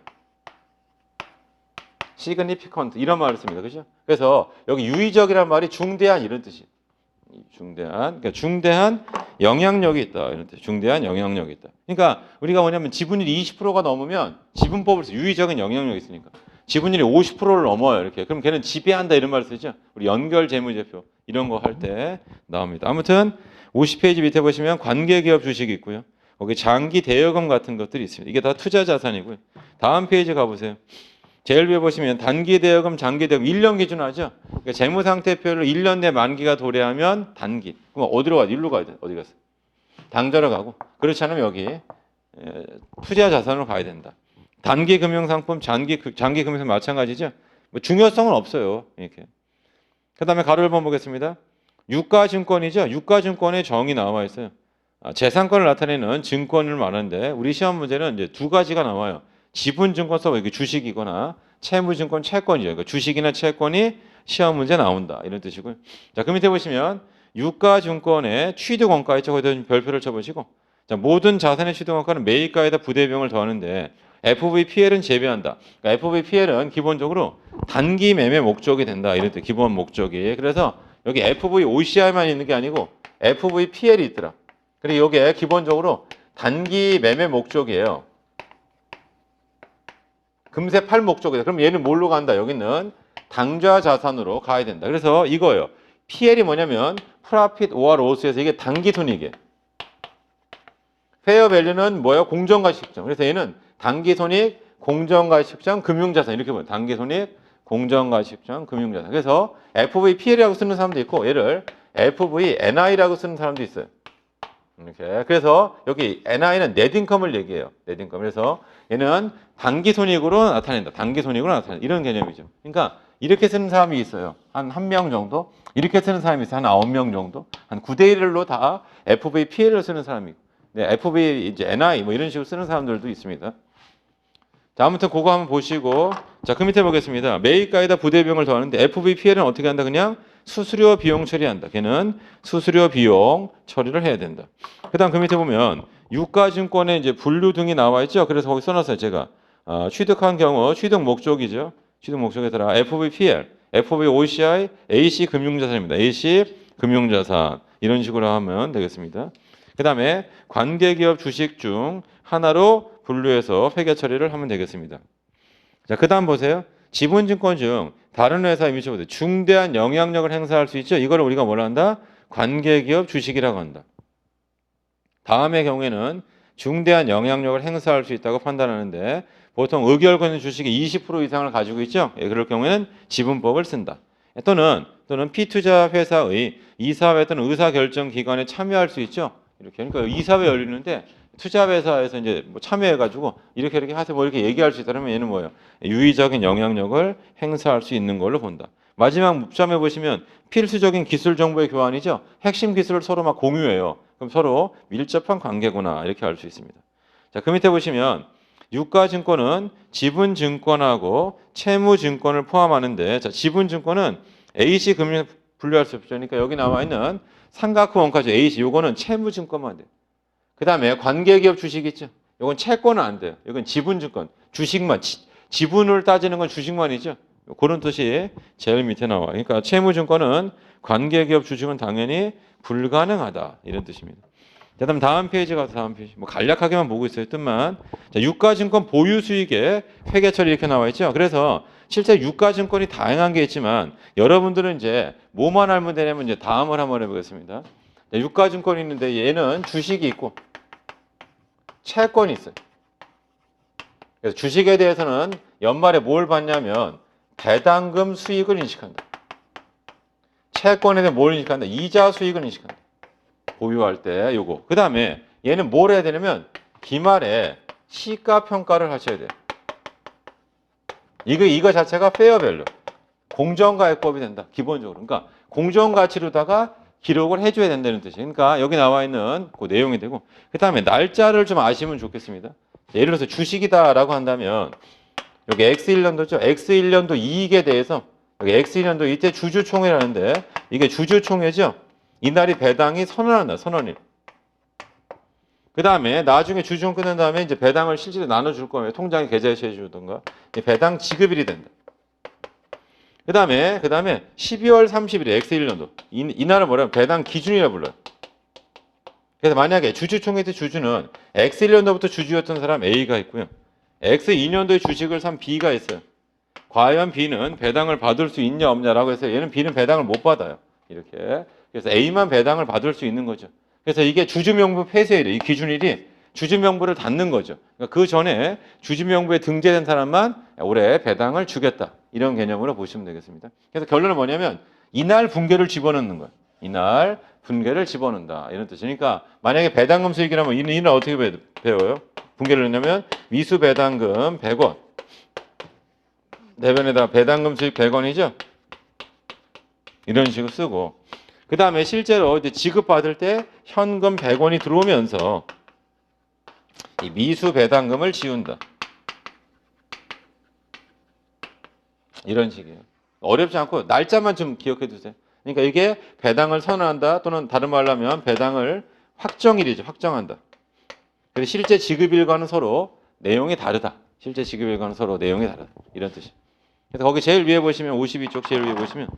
significant 이런 말을 씁니다. 그죠? 그래서 여기 유의적이란 말이 중대한 이런 뜻이에요. 중대한, 그러니까 중대한 영향력이 있다. 이런 뜻. 중대한 영향력이 있다. 그러니까 우리가 뭐냐면 지분율이 20%가 넘으면 지분법을 써. 유의적인 영향력이 있으니까. 지분율이 50%를 넘어요. 이렇게. 그럼 걔는 지배한다 이런 말을 쓰죠. 우리 연결 재무제표 이런 거 할 때 나옵니다. 아무튼 50페이지 밑에 보시면 관계기업 주식이 있고요. 거기 장기 대여금 같은 것들이 있습니다. 이게 다 투자 자산이고요. 다음 페이지 가보세요. 제일 위에 보시면 단기 대여금, 장기 대여금 1년 기준 하죠. 그러니까 재무상태표를 1년 내 만기가 도래하면 단기. 그럼 어디로 가야 돼? 일로 가야 돼. 어디 갔어? 당좌로 가고. 그렇지 않으면 여기 투자 자산으로 가야 된다. 단기 금융상품, 장기 금융상품 마찬가지죠. 뭐 중요성은 없어요. 이렇게. 그다음에 가로를 보겠습니다. 유가증권이죠. 유가증권의 정의 나와 있어요. 재산권을 나타내는 증권을 말하는데 우리 시험 문제는 이제 두 가지가 나와요. 지분증권 써봐. 이게 주식이거나 채무증권, 채권이죠. 그러니까 주식이나 채권이 시험 문제 나온다. 이런 뜻이고요. 자, 그 밑에 보시면 유가증권의 취득원가 있죠. 거기다 별표를 쳐보시고 자, 모든 자산의 취득원가는 매입가에다 부대비용을 더하는데 FVPL은 제외한다. 그러니까 FVPL은 기본적으로 단기 매매 목적이 된다. 이런 뜻. 기본 목적이. 그래서 여기 FVOCI만 있는 게 아니고 FVPL이 있더라. 그리고 이게 기본적으로 단기 매매 목적이에요. 금세 팔 목적이다. 그럼 얘는 뭘로 간다? 여기는 당좌 자산으로 가야 된다. 그래서 이거예요. PL이 뭐냐면 Profit or Loss에서 이게 단기 손익이에요. 페어 밸류는 뭐예요? 공정가치측정. 그래서 얘는 단기 손익, 공정가치측정, 금융자산 이렇게 보면 단기 손익, 공정가치측정, 금융자산. 그래서 FVPL이라고 쓰는 사람도 있고 얘를 FVNI라고 쓰는 사람도 있어요. 이렇게. 그래서 여기 NI는 넷인컴을 얘기해요. 넷인컴. 그래서 얘는 단기 손익으로 나타낸다. 단기 손익으로 나타낸다. 이런 개념이죠. 그러니까 이렇게 쓰는 사람이 있어요. 한 1명 정도. 이렇게 쓰는 사람이 있어요. 한 9명 정도. 한 9대 1로 다 FVPL을 쓰는 사람이 있고. 네, FV 이제 NI 뭐 이런 식으로 쓰는 사람들도 있습니다. 자, 아무튼 그거 한번 보시고 자, 그 밑에 보겠습니다. 매입가에다 부대비용을 더하는데 FVPL은 어떻게 한다? 그냥 수수료 비용 처리한다. 걔는 수수료 비용 처리를 해야 된다. 그다음 그 밑에 보면 유가증권에 이제 분류 등이 나와 있죠. 그래서 거기 써놨어요. 제가 취득한 경우 취득 목적이죠. 취득 목적에 따라 FVPL, FVOCI, AC 금융자산입니다. AC 금융자산 이런 식으로 하면 되겠습니다. 그다음에 관계기업 주식 중 하나로 분류해서 회계 처리를 하면 되겠습니다. 자, 그다음 보세요. 지분증권 중 다른 회사에 미쳐보세요. 중대한 영향력을 행사할 수 있죠. 이거를 우리가 뭐라 한다? 관계기업 주식이라고 한다. 다음의 경우에는 중대한 영향력을 행사할 수 있다고 판단하는데 보통 의결권의 주식의 20% 이상을 가지고 있죠. 예, 그럴 경우에는 지분법을 쓴다. 또는 피투자 회사의 이사회 또는 의사결정기관에 참여할 수 있죠. 이렇게. 그러니까 이사회 열리는데 투자회사에서 이제 뭐 참여해가지고 이렇게 하세요. 뭐 이렇게 얘기할 수 있다면 얘는 뭐예요? 유의적인 영향력을 행사할 수 있는 걸로 본다. 마지막 묵점해 보시면 필수적인 기술 정보의 교환이죠. 핵심 기술을 서로 막 공유해요. 그럼 서로 밀접한 관계구나 이렇게 알 수 있습니다. 자, 그 밑에 보시면 유가증권은 지분증권하고 채무증권을 포함하는데 자, 지분증권은 AC 금융 분류할 수 없죠. 그러니까 여기 나와 있는 삼각호 원가죠. AC 요거는 채무증권만 돼요. 그 다음에 관계기업 주식 있죠. 이건 채권은 안 돼요. 이건 지분증권, 주식만, 지분을 따지는 건 주식만이죠. 그런 뜻이 제일 밑에 나와. 그러니까 채무증권은 관계기업 주식은 당연히 불가능하다 이런 뜻입니다. 자, 다음 페이지 가서 다음 페이지. 뭐 간략하게만 보고 있어요. 뜻만. 자, 유가증권 보유 수익의 회계처리 이렇게 나와 있죠. 그래서 실제 유가증권이 다양한 게 있지만 여러분들은 이제 뭐만 알면 되냐면 이제 다음을 한번 해보겠습니다. 자, 유가증권이 있는데 얘는 주식이 있고 채권이 있어요. 그래서 주식에 대해서는 연말에 뭘 받냐면 배당금 수익을 인식한다. 채권에 대해 뭘 인식한다? 이자 수익을 인식한다. 보유할 때 요거. 그 다음에 얘는 뭘 해야 되냐면 기말에 시가평가를 하셔야 돼요. 이거 자체가 페어밸류. 공정가액법이 된다. 기본적으로. 그러니까 공정가치로다가 기록을 해줘야 된다는 뜻이에요. 그러니까 여기 나와 있는 그 내용이 되고 그 다음에 날짜를 좀 아시면 좋겠습니다. 예를 들어서 주식이다라고 한다면 여기 X1년도죠. X1년도 이익에 대해서 여기 X1년도 이때 주주총회라는데 이게 주주총회죠. 이날이 배당이 선언한다. 선언일. 그 다음에 나중에 주주총 끝난 다음에 이제 배당을 실제로 나눠줄 거예요. 통장에 계좌에 해주던가 배당 지급일이 된다. 그 다음에 12월 30일에 X1년도 이날은 뭐냐면 배당 기준이라 불러요. 그래서 만약에 주주총회 때 주주는 X1년도부터 주주였던 사람 A가 있고요. X2년도에 주식을 산 B가 있어요. 과연 B는 배당을 받을 수 있냐 없냐라고 해서 얘는 B는 배당을 못 받아요. 이렇게. 그래서 A만 배당을 받을 수 있는 거죠. 그래서 이게 주주명부 폐쇄일이에요. 이 기준일이 주주명부를 닫는 거죠. 그러니까 그 전에 주주명부에 등재된 사람만 올해 배당을 주겠다. 이런 개념으로 보시면 되겠습니다. 그래서 결론은 뭐냐면 이날 분괴를 집어넣는 거예요. 이날 분괴를 집어넣는다. 이런 뜻이니까 만약에 배당금 수익이라면 이날 어떻게 배워요? 분괴를 넣냐면 미수 배당금 100원. 대변에다가 배당금 수익 100원이죠. 이런 식으로 쓰고 그 다음에 실제로 이제 지급받을 때 현금 100원이 들어오면서 이 미수 배당금을 지운다. 이런 식이에요. 어렵지 않고 날짜만 좀 기억해 두세요. 그러니까 이게 배당을 선언한다 또는 다른 말로 하면 배당을 확정일이죠. 확정한다. 그래서 실제 지급일과는 서로 내용이 다르다. 실제 지급일과는 서로 내용이 다르다. 이런 뜻이에요. 그래서 거기 제일 위에 보시면 52쪽 제일 위에 보시면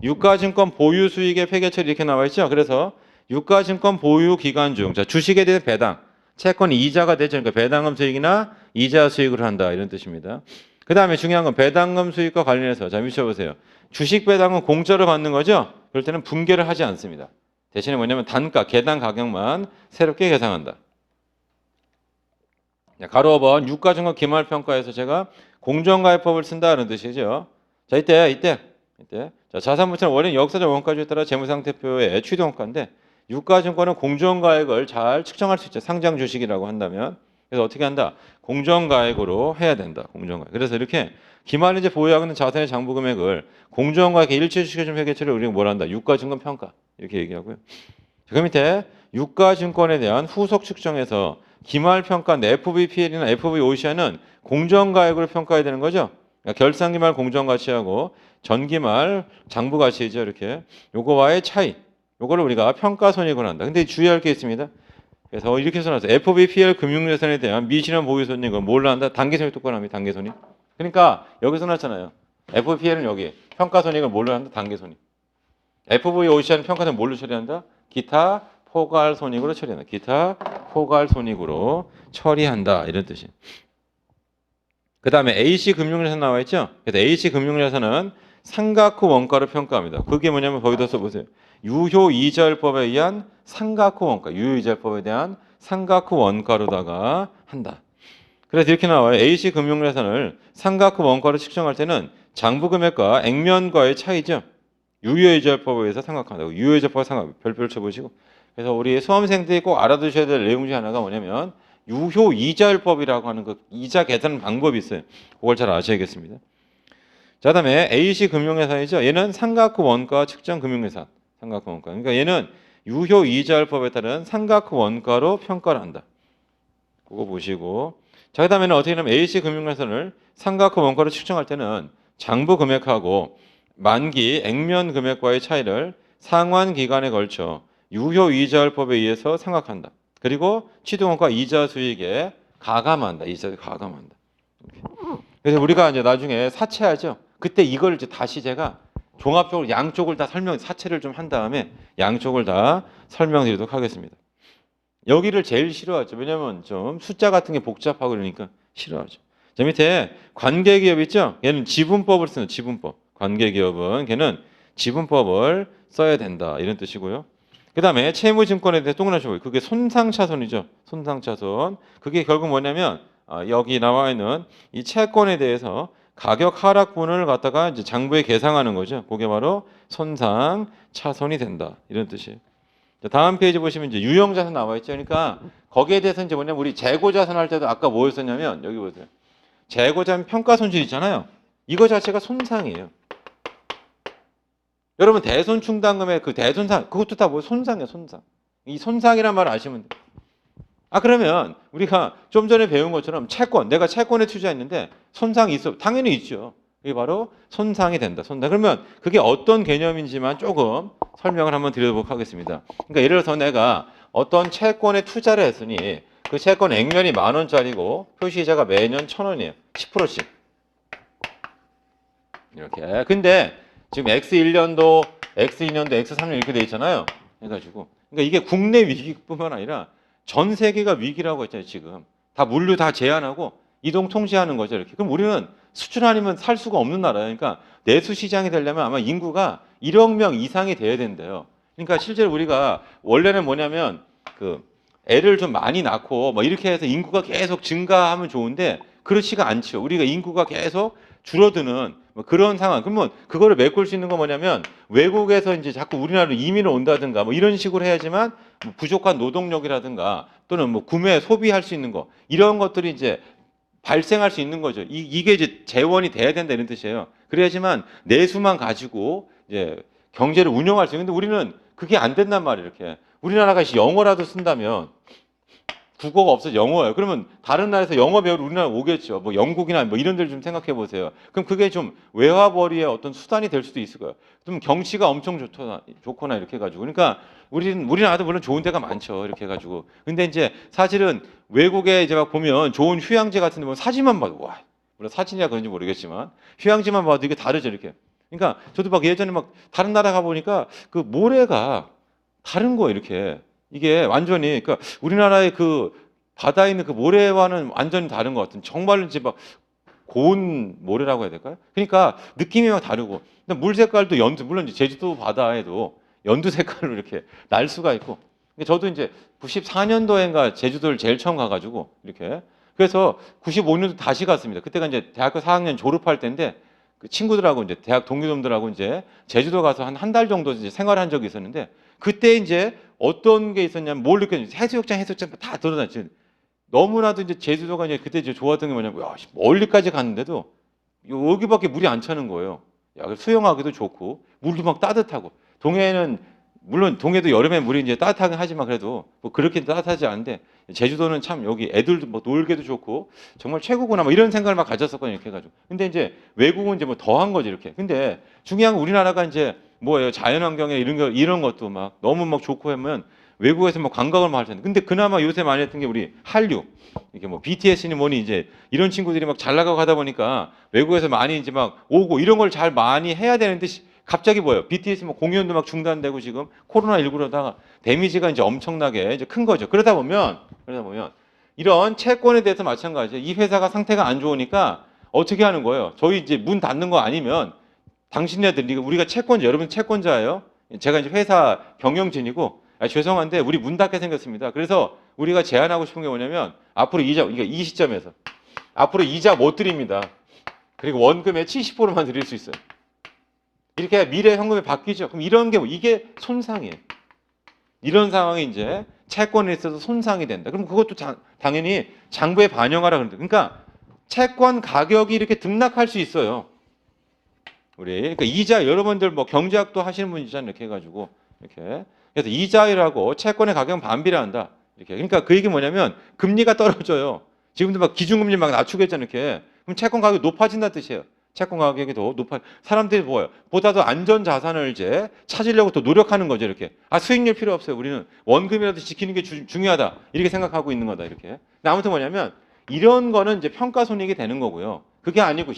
유가증권 보유 수익의 회계처리 이렇게 나와 있죠. 그래서 유가증권 보유 기간 중 자, 주식에 대한 배당, 채권 이자가 되죠. 그러니까 배당금 수익이나 이자 수익을 한다 이런 뜻입니다. 그 다음에 중요한 건 배당금 수익과 관련해서 자 미쳐보세요. 주식 배당은 공짜로 받는 거죠. 그럴 때는 분괴를 하지 않습니다. 대신에 뭐냐면 단가, 개당 가격만 새롭게 계상한다. 가로 5번 유가증권 기말평가에서 제가 공정가액법을 쓴다는 뜻이죠. 자 이때 자, 자산부채는 원래 역사적 원가주에 따라 재무상태표의 취득원가인데 유가증권은 공정가액을 잘 측정할 수 있죠. 상장 주식이라고 한다면 그래서 어떻게 한다? 공정가액으로 해야 된다. 공정가액. 그래서 이렇게 기말에 이제 보유하고 있는 자산의 장부금액을 공정가액에 일치시켜준 회계처리를 우리가 뭘 한다? 유가증권 평가 이렇게 얘기하고요. 그 밑에 유가증권에 대한 후속 측정에서 기말평가 FVPL이나 FVOCI는 공정가액으로 평가해야 되는 거죠. 그러니까 결산기말 공정가치하고 전기말 장부가치이죠. 이렇게 요거와의 차이 요거를 우리가 평가손익을 한다. 근데 주의할 게 있습니다. 그래서 이렇게 써놨어요. FVPL 금융자산에 대한 미실현 보유손익은 뭘로 한다? 단기손익 똑바로 합니다. 단기손익. 그러니까 여기 써놨잖아요. FVPL은 여기 평가손익을 뭘로 한다? 단기손익. FVOCI는 평가손익 뭘로 처리한다? 기타 포괄손익으로 처리한다. 기타 포괄손익으로 처리한다. 이런 뜻이에요. 그 다음에 A씨금융자산 나와 있죠? 그래서 A씨금융자산은 상각 후 원가로 평가합니다. 그게 뭐냐면 거기다 써보세요. 유효이자율법에 의한 상각 후 원가, 유효이자율법에 대한 상각 후 원가로다가 한다. 그래서 이렇게 나와요. A씨금융자산을 상각 후 원가로 측정할 때는 장부금액과 액면과의 차이죠. 유효이자율법에 의해서 상각한다고. 유효이자율법 상각 별표를 쳐보시고. 그래서 우리 수험생들이 꼭 알아두셔야 될 내용 중에 하나가 뭐냐면 유효이자율법이라고 하는 그 이자 계산 방법이 있어요. 그걸 잘 아셔야겠습니다. 자, 그다음에 A씨금융자산이죠. 얘는 상각 후 원가 측정 금융자산. 상각 후 원가. 그러니까 얘는 유효이자율법에 따른 상각 후 원가로 평가를 한다. 그거 보시고. 자, 그다음에는 어떻게 하냐면 A씨금융자산을 상각 후 원가로 측정할 때는 장부 금액하고 만기 액면 금액과의 차이를 상환 기간에 걸쳐 유효이자율법에 의해서 상각한다. 그리고 취득원가 이자 수익의 가감한다. 이자를 가감한다. 이렇게. 그래서 우리가 이제 나중에 사채하죠. 그때 이걸 이제 다시 제가 종합적으로 양쪽을 다 사채를 좀 한 다음에 양쪽을 다 설명드리도록 하겠습니다. 여기를 제일 싫어하죠. 왜냐면 좀 숫자 같은 게 복잡하고 그러니까 싫어하죠. 자, 밑에 관계기업 있죠? 얘는 지분법을 쓰는 지분법. 관계기업은 걔는 지분법을 써야 된다. 이런 뜻이고요. 그 다음에 채무증권에 대해 동그라미 그게 손상차손이죠. 손상차손. 그게 결국 뭐냐면 여기 나와 있는 이 채권에 대해서 가격 하락분을 갖다가 이제 장부에 계상하는 거죠. 그게 바로 손상차손이 된다. 이런 뜻이에요. 다음 페이지 보시면 이제 유형자산 나와 있죠. 그러니까 거기에 대해서 이제 뭐냐면 우리 재고자산 할 때도 아까 뭐였었냐면 여기 보세요. 재고자산 평가손실 있잖아요. 이거 자체가 손상이에요. 여러분 대손충당금의 그 대손상 그것도 다 뭐 손상이에요. 손상. 이 손상이란 말을 아시면 돼요. 그러면 우리가 좀 전에 배운 것처럼 채권 내가 채권에 투자했는데 손상이 있어 당연히 있죠. 이게 바로 손상이 된다. 손상. 그러면 그게 어떤 개념인지만 조금 설명을 한번 드려보도록 하겠습니다. 그러니까 예를 들어서 내가 어떤 채권에 투자를 했으니 그 채권 액면이 10,000원짜리고 표시이자가 매년 1,000원이에요. 10%씩. 이렇게. 근데 지금 X1년도, X2년도, X3년 이렇게 돼 있잖아요. 해가지고. 그러니까 이게 국내 위기뿐만 아니라 전 세계가 위기라고 했잖아요. 지금. 다 물류 다 제한하고 이동 통제하는 거죠. 이렇게. 그럼 우리는 수출 아니면 살 수가 없는 나라예요. 그러니까 내수 시장이 되려면 아마 인구가 1억 명 이상이 돼야 된대요. 그러니까 실제로 우리가 원래는 뭐냐면 그 애를 좀 많이 낳고 뭐 이렇게 해서 인구가 계속 증가하면 좋은데 그렇지가 않죠. 우리가 인구가 계속 줄어드는 뭐 그런 상황. 그러면 그거를 메꿀 수 있는 건 뭐냐면 외국에서 이제 자꾸 우리나라로 이민을 온다든가 뭐 이런 식으로 해야지만 뭐 부족한 노동력이라든가 또는 뭐 구매 소비할 수 있는 거 이런 것들이 이제 발생할 수 있는 거죠. 이게 이제 재원이 돼야 된다 이런 뜻이에요. 그래야지만 내수만 가지고 이제 경제를 운영할 수 있는. 근데 우리는 그게 안 된단 말이에요. 이렇게 우리나라가 영어라도 쓴다면 국어가 없어서 영어예요. 그러면 다른 나라에서 영어 배우러 우리나라 오겠죠. 뭐 영국이나 뭐 이런 데를 좀 생각해 보세요. 그럼 그게 좀 외화벌이의 어떤 수단이 될 수도 있을 거예요. 그럼 경치가 엄청 좋거나 이렇게 해가지고. 그러니까 우리나라도 물론 좋은 데가 많죠. 이렇게 해가지고. 근데 이제 사실은 외국에 이제 막 보면 좋은 휴양지 같은 데 보면 사진만 봐도 와. 물론 사진이야 그런지 모르겠지만 휴양지만 봐도 이게 다르죠. 이렇게. 그러니까 저도 막 예전에 막 다른 나라 가보니까 그 모래가 다른 거예요. 이렇게. 이게 완전히 그러니까 우리나라의 그 바다에 있는 그 모래와는 완전히 다른 것 같은 정말 이제 막 고운 모래라고 해야 될까요? 그러니까 느낌이 막 다르고 물 색깔도 연두 물론 이제 제주도 바다에도 연두 색깔로 이렇게 날 수가 있고 저도 이제 94년도인가 제주도를 제일 처음 가가지고 이렇게 그래서 95년도 다시 갔습니다. 그때가 이제 대학교 4학년 졸업할 때인데 그 친구들하고 이제 대학 동기들하고 이제 제주도 가서 한 달 정도 이제 생활한 적이 있었는데 그때 이제 어떤 게 있었냐면 뭘 느꼈냐면 해수욕장 다 돌아다녔죠. 너무나도 이제 제주도가 이제 그때 이제 좋았던 게 뭐냐면 야, 멀리까지 갔는데도 여기밖에 물이 안 차는 거예요. 야, 수영하기도 좋고 물도 막 따뜻하고 동해는 물론 동해도 여름에 물이 이제 따뜻하긴 하지만 그래도 뭐 그렇게 따뜻하지 않은데 제주도는 참 여기 애들도 뭐 놀기도 좋고 정말 최고구나 뭐 이런 생각을 막 가졌었거든요. 이렇게 해가지고. 근데 이제 외국은 이제 뭐 더한 거지 이렇게. 근데 중요한 건 우리나라가 이제 뭐예요 자연환경에 이런 것도 막 너무 막 좋고 하면 외국에서 뭐 관광을 많이 할 텐데 근데 그나마 요새 많이 했던 게 우리 한류 이게 뭐 BTS니 뭐니 이제 이런 친구들이 막 잘 나가고 하다 보니까 외국에서 많이 이제 막 오고 이런 걸 잘 많이 해야 되는데 갑자기 뭐예요 BTS 뭐 공연도 막 중단되고 지금 코로나19로다가 데미지가 이제 엄청나게 이제 큰 거죠. 그러다 보면 이런 채권에 대해서 마찬가지예요. 이 회사가 상태가 안 좋으니까 어떻게 하는 거예요? 저희 이제 문 닫는 거 아니면 당신네들 우리가 채권자 여러분 채권자예요. 제가 이제 회사 경영진이고 죄송한데 우리 문 닫게 생겼습니다. 그래서 우리가 제안하고 싶은 게 뭐냐면 앞으로 이자 그러니까 이 시점에서 앞으로 이자 못 드립니다. 그리고 원금의 70%만 드릴 수 있어요. 이렇게 미래 현금이 바뀌죠. 그럼 이런 게 이게 손상이에요. 이런 상황이 이제 채권에 있어서 손상이 된다. 그럼 그것도 당연히 장부에 반영하라 그런다. 그러니까 채권 가격이 이렇게 등락할 수 있어요. 그러니까 이자 여러분들 뭐 경제학도 하시는 분이잖아요. 이렇게 해가지고 이렇게 그래서 이자율하고 채권의 가격은 반비례한다. 이렇게 그러니까 그 얘기 뭐냐면 금리가 떨어져요. 지금도 막 기준금리 막 낮추고 있잖아요. 이렇게 그럼 채권 가격이 높아진다는 뜻이에요. 채권 가격이 더 높아 사람들이 뭐예요? 보다 더 안전 자산을 이제 찾으려고 또 노력하는 거죠. 이렇게 수익률 필요 없어요. 우리는 원금이라도 지키는 게 중요하다. 이렇게 생각하고 있는 거다. 이렇게. 근데 아무튼 뭐냐면 이런 거는 이제 평가 손익이 되는 거고요. 그게 아니고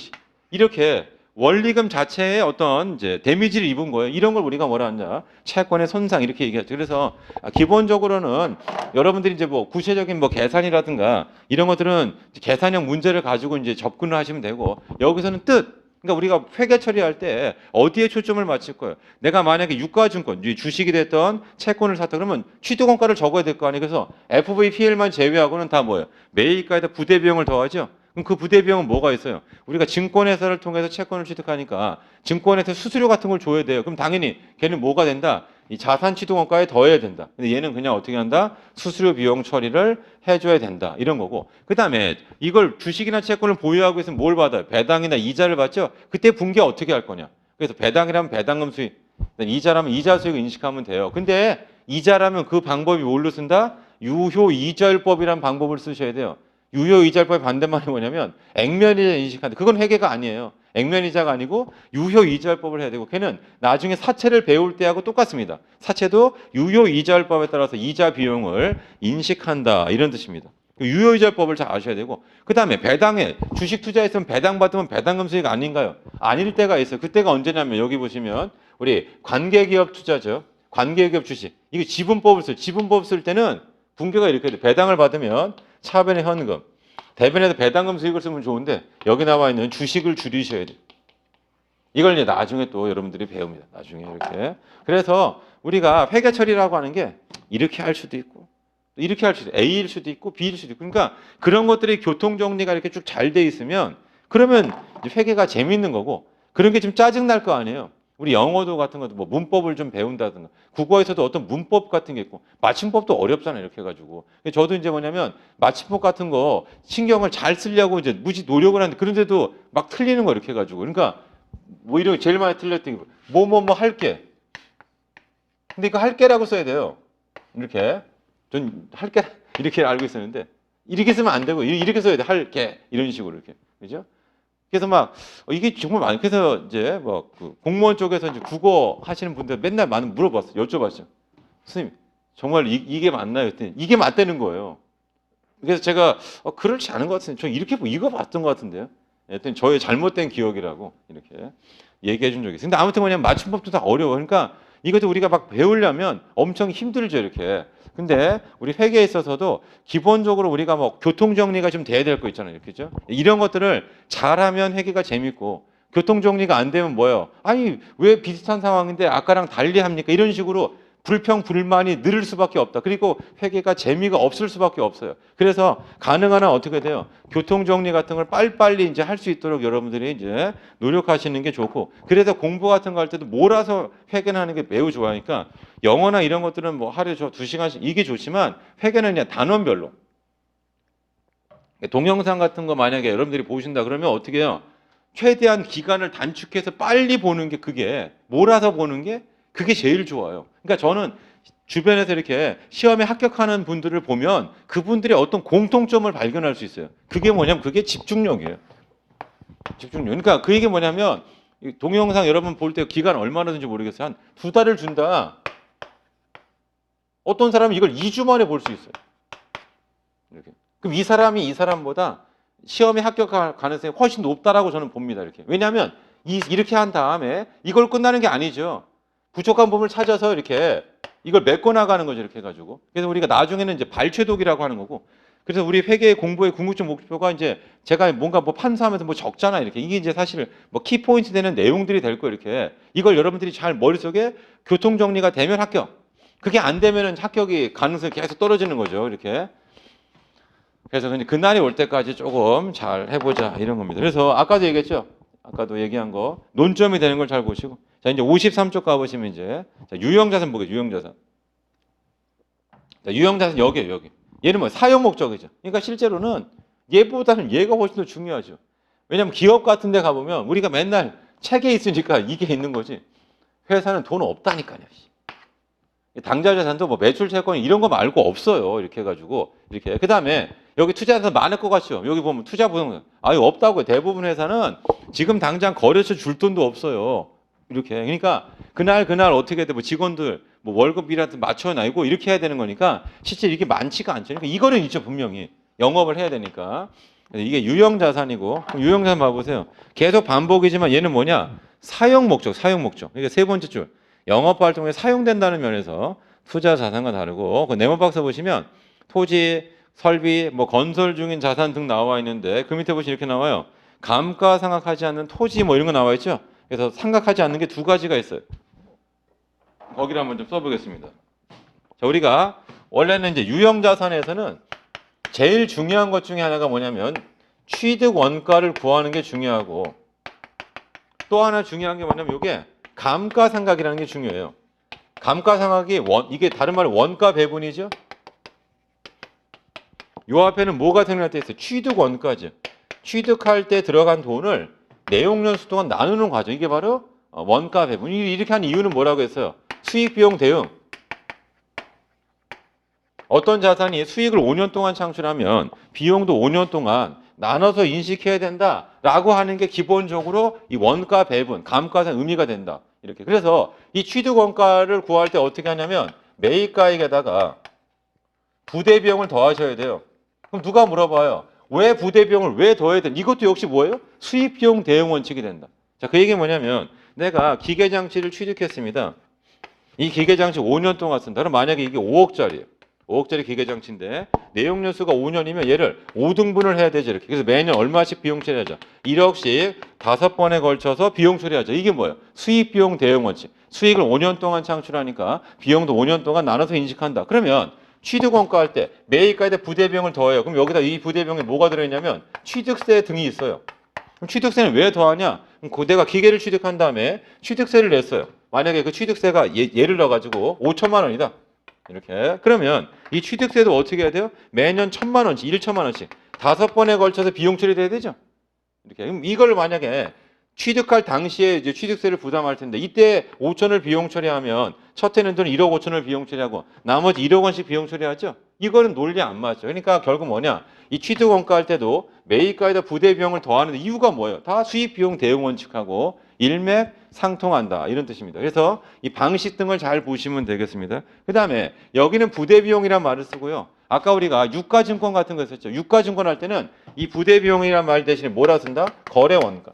이렇게 원리금 자체에 어떤 이제 데미지를 입은 거예요. 이런 걸 우리가 뭐라 하냐? 채권의 손상 이렇게 얘기하죠. 그래서 기본적으로는 여러분들이 이제 뭐 구체적인 뭐 계산이라든가 이런 것들은 계산형 문제를 가지고 이제 접근을 하시면 되고 여기서는 뜻. 그러니까 우리가 회계 처리할 때 어디에 초점을 맞출 거예요? 내가 만약에 유가증권, 주식이 됐던 채권을 샀다 그러면 취득원가를 적어야 될 거 아니에요. 그래서 FVPL만 제외하고는 다 뭐예요? 매입가에다 부대 비용을 더하죠. 그럼 그 부대 비용은 뭐가 있어요? 우리가 증권회사를 통해서 채권을 취득하니까 증권회사 수수료 같은 걸 줘야 돼요. 그럼 당연히 걔는 뭐가 된다? 이 자산 취득원가에 더해야 된다. 근데 얘는 그냥 어떻게 한다? 수수료 비용 처리를 해줘야 된다. 이런 거고. 그 다음에 이걸 주식이나 채권을 보유하고 있으면 뭘 받아요? 배당이나 이자를 받죠? 그때 분계 어떻게 할 거냐? 그래서 배당이라면 배당금 수익, 이자라면 이자 수익을 인식하면 돼요. 근데 이자라면 그 방법이 뭘로 쓴다? 유효이자율법이라는 방법을 쓰셔야 돼요. 유효이자율법의 반대말이 뭐냐면 액면이자 인식한다. 그건 회계가 아니에요. 액면이자가 아니고 유효이자율법을 해야 되고 걔는 나중에 사채를 배울 때하고 똑같습니다. 사채도 유효이자율법에 따라서 이자 비용을 인식한다. 이런 뜻입니다. 유효이자율법을 잘 아셔야 되고 그 다음에 배당에 주식 투자했으면 배당 받으면 배당금 수익 아닌가요? 아닐 때가 있어요. 그때가 언제냐면 여기 보시면 우리 관계기업 투자죠. 관계기업 주식. 이거 지분법을 써요. 지분법 쓸 때는 분계가 이렇게 돼요. 배당을 받으면 차변의 현금, 대변에서 배당금 수익을 쓰면 좋은데 여기 나와 있는 주식을 줄이셔야 돼요. 이걸 이제 나중에 또 여러분들이 배웁니다. 나중에 이렇게. 그래서 우리가 회계 처리라고 하는 게 이렇게 할 수도 있고 이렇게 할 수도 있고 A일 수도 있고 B일 수도 있고 그러니까 그런 것들이 교통 정리가 이렇게 쭉 잘 돼 있으면 그러면 회계가 재밌는 거고 그런 게 좀 짜증 날 거 아니에요. 우리 영어도 같은 것도 뭐 문법을 좀 배운다든가 국어에서도 어떤 문법 같은 게 있고 맞춤법도 어렵잖아요. 이렇게 해가지고 저도 이제 뭐냐면 맞춤법 같은 거 신경을 잘 쓰려고 이제 무지 노력을 하는데 그런데도 막 틀리는 거 이렇게 해가지고 그러니까 뭐 이런 게 제일 많이 틀렸던 게 뭐 할게 근데 이거 할게라고 써야 돼요. 이렇게 전 할게 이렇게 알고 있었는데 이렇게 쓰면 안 되고 이렇게 써야 돼. 할게 이런 식으로 이렇게 그죠? 그래서 막 이게 정말 많이 그래서 이제 뭐 그 공무원 쪽에서 이제 국어 하시는 분들 맨날 많은 물어봤어요. 여쭤봤죠. 선생님 정말 이게 맞나요? 했더니 이게 맞다는 거예요. 그래서 제가 그렇지 않은 것 같은데 저 이렇게 이거 봤던 것 같은데요. 했더니 저의 잘못된 기억이라고 이렇게 얘기해 준 적이 있어요. 근데 아무튼 뭐냐면 맞춤법도 다 어려워. 그러니까 이것도 우리가 막 배우려면 엄청 힘들죠 이렇게. 근데 우리 회계에 있어서도 기본적으로 우리가 뭐 교통 정리가 좀 돼야 될 거 있잖아요. 그죠? 이런 것들을 잘하면 회계가 재밌고 교통 정리가 안 되면 뭐예요? 아니 왜 비슷한 상황인데 아까랑 달리 합니까? 이런 식으로 불평 불만이 늘을 수밖에 없다. 그리고 회계가 재미가 없을 수밖에 없어요. 그래서 가능한 한 어떻게 돼요? 교통 정리 같은 걸 빨리빨리 이제 할 수 있도록 여러분들이 이제 노력하시는 게 좋고 그래서 공부 같은 거 할 때도 몰아서 회계는 하는 게 매우 좋아하니까 영어나 이런 것들은 뭐 하루에 2시간씩 이게 좋지만 회계는 그냥 단원별로 동영상 같은 거 만약에 여러분들이 보신다 그러면 어떻게 해요? 최대한 기간을 단축해서 빨리 보는 게 그게 몰아서 보는 게 그게 제일 좋아요. 그러니까 저는 주변에서 이렇게 시험에 합격하는 분들을 보면 그분들의 어떤 공통점을 발견할 수 있어요. 그게 뭐냐면 그게 집중력이에요. 집중력. 그러니까 그 얘기 뭐냐면 동영상 여러분 볼 때 기간 얼마나 되는지 모르겠어요. 한 2달을 준다. 어떤 사람은 이걸 2주 만에 볼 수 있어요. 이렇게. 그럼 이 사람이 이 사람보다 시험에 합격할 가능성이 훨씬 높다라고 저는 봅니다. 이렇게. 왜냐하면 이렇게 한 다음에 이걸 끝나는 게 아니죠. 부족한 부분을 찾아서 이렇게 이걸 메꿔 나가는 거죠. 이렇게 해가지고. 그래서 우리가 나중에는 이제 발췌독이라고 하는 거고. 그래서 우리 회계 공부의 궁극적 목표가 이제 제가 뭔가 뭐 판사하면서 뭐 적잖아 이렇게. 이게 이제 사실 뭐 키포인트 되는 내용들이 될 거예요. 이렇게. 이걸 여러분들이 잘 머릿속에 교통 정리가 되면 합격. 그게 안 되면은 합격이 가능성이 계속 떨어지는 거죠. 이렇게. 그래서 그날이 올 때까지 조금 잘 해보자 이런 겁니다. 그래서 아까도 얘기했죠. 아까도 얘기한 거 논점이 되는 걸 잘 보시고 자 이제 53쪽 가보시면 이제 자, 유형자산 보겠죠. 유형자산. 자, 유형자산 여기에요. 여기. 얘는 뭐 사용 목적이죠. 그러니까 실제로는 얘보다는 얘가 훨씬 더 중요하죠. 왜냐하면 기업 같은 데 가보면 우리가 맨날 책에 있으니까 이게 있는 거지. 회사는 돈 없다니까요. 당좌자산도 뭐 매출 채권 이런 거 말고 없어요. 이렇게 해가지고 이렇게 그 다음에 여기 투자자산 많을 것 같죠. 여기 보면 투자 부동산 아유 없다고요. 대부분 회사는 지금 당장 거래처 줄 돈도 없어요. 이렇게 그러니까 그날 어떻게 돼? 뭐 직원들 뭐 월급이라도 맞춰 나고 이렇게 해야 되는 거니까 실제 이렇게 많지가 않죠. 그러니까 이거는 있죠 분명히. 영업을 해야 되니까. 이게 유형자산이고, 유형자산 봐보세요. 계속 반복이지만 얘는 뭐냐? 사용 목적, 사용 목적. 이게 세 번째 줄. 영업 활동에 사용된다는 면에서 투자 자산과 다르고, 그 네모 박스 보시면 토지, 설비, 뭐 건설 중인 자산 등 나와 있는데 그 밑에 보시면 이렇게 나와요. 감가상각하지 않는 토지 뭐 이런 거 나와 있죠. 그래서 상각하지 않는 게 두 가지가 있어요. 거기를 한번 좀 써보겠습니다. 자, 우리가 원래는 이제 유형자산에서는 제일 중요한 것 중에 하나가 뭐냐면 취득 원가를 구하는 게 중요하고, 또 하나 중요한 게 뭐냐면 이게 감가상각이라는 게 중요해요. 감가상각이 이게 다른 말로 원가 배분이죠. 요 앞에는 뭐가 생각날 때 있어요? 취득 원가죠. 취득할 때 들어간 돈을 내용연수 동안 나누는 과정. 이게 바로 원가 배분. 이렇게 한 이유는 뭐라고 했어요? 수익 비용 대응. 어떤 자산이 수익을 5년 동안 창출하면 비용도 5년 동안 나눠서 인식해야 된다라고 하는 게 기본적으로 이 원가 배분, 감가상 의미가 된다. 이렇게. 그래서 이 취득 원가를 구할 때 어떻게 하냐면 매입가액에다가 부대 비용을 더하셔야 돼요. 그럼 누가 물어봐요? 왜 부대 비용을 왜 더해야 돼? 이것도 역시 뭐예요? 수익 비용 대응 원칙이 된다. 자, 그 얘기는 뭐냐면 내가 기계장치를 취득했습니다. 이 기계장치 5년 동안 쓴다. 그럼 만약에 이게 5억짜리예요. 5억짜리 기계장치인데 내용연수가 5년이면 얘를 5등분을 해야 되죠. 이렇게. 그래서 매년 얼마씩 비용 처리하죠. 1억씩 5번에 걸쳐서 비용 처리하죠. 이게 뭐예요? 수익 비용 대응 원칙. 수익을 5년 동안 창출하니까 비용도 5년 동안 나눠서 인식한다. 그러면 취득원가 할 때 매입가에다 부대 비용을 더해요. 그럼 여기다 이 부대 비용에 뭐가 들어있냐면 취득세 등이 있어요. 그럼 취득세는 왜 더하냐? 그럼 내가 기계를 취득한 다음에 취득세를 냈어요. 만약에 그 취득세가 예를 들어가지고 5천만 원이다. 이렇게. 그러면 이 취득세도 어떻게 해야 돼요? 매년 1,000만 원씩, 1천만 원씩 5번에 걸쳐서 비용 처리돼야 되죠. 이렇게. 그럼 이걸 만약에 취득할 당시에 이제 취득세를 부담할 텐데 이때 5천을 비용 처리하면 첫 해는 돈 1억 5천을 비용 처리하고 나머지 1억 원씩 비용 처리하죠. 이거는 논리 안 맞죠. 그러니까 결국 뭐냐? 이 취득 원가 할 때도 매입가에다 부대 비용을 더하는 이유가 뭐예요? 다 수익 비용 대응 원칙하고 일맥상통한다 이런 뜻입니다. 그래서 이 방식 등을 잘 보시면 되겠습니다. 그다음에 여기는 부대 비용이란 말을 쓰고요. 아까 우리가 유가증권 같은 거 썼죠. 유가증권 할 때는 이 부대 비용이란 말 대신에 뭐라 쓴다? 거래 원가.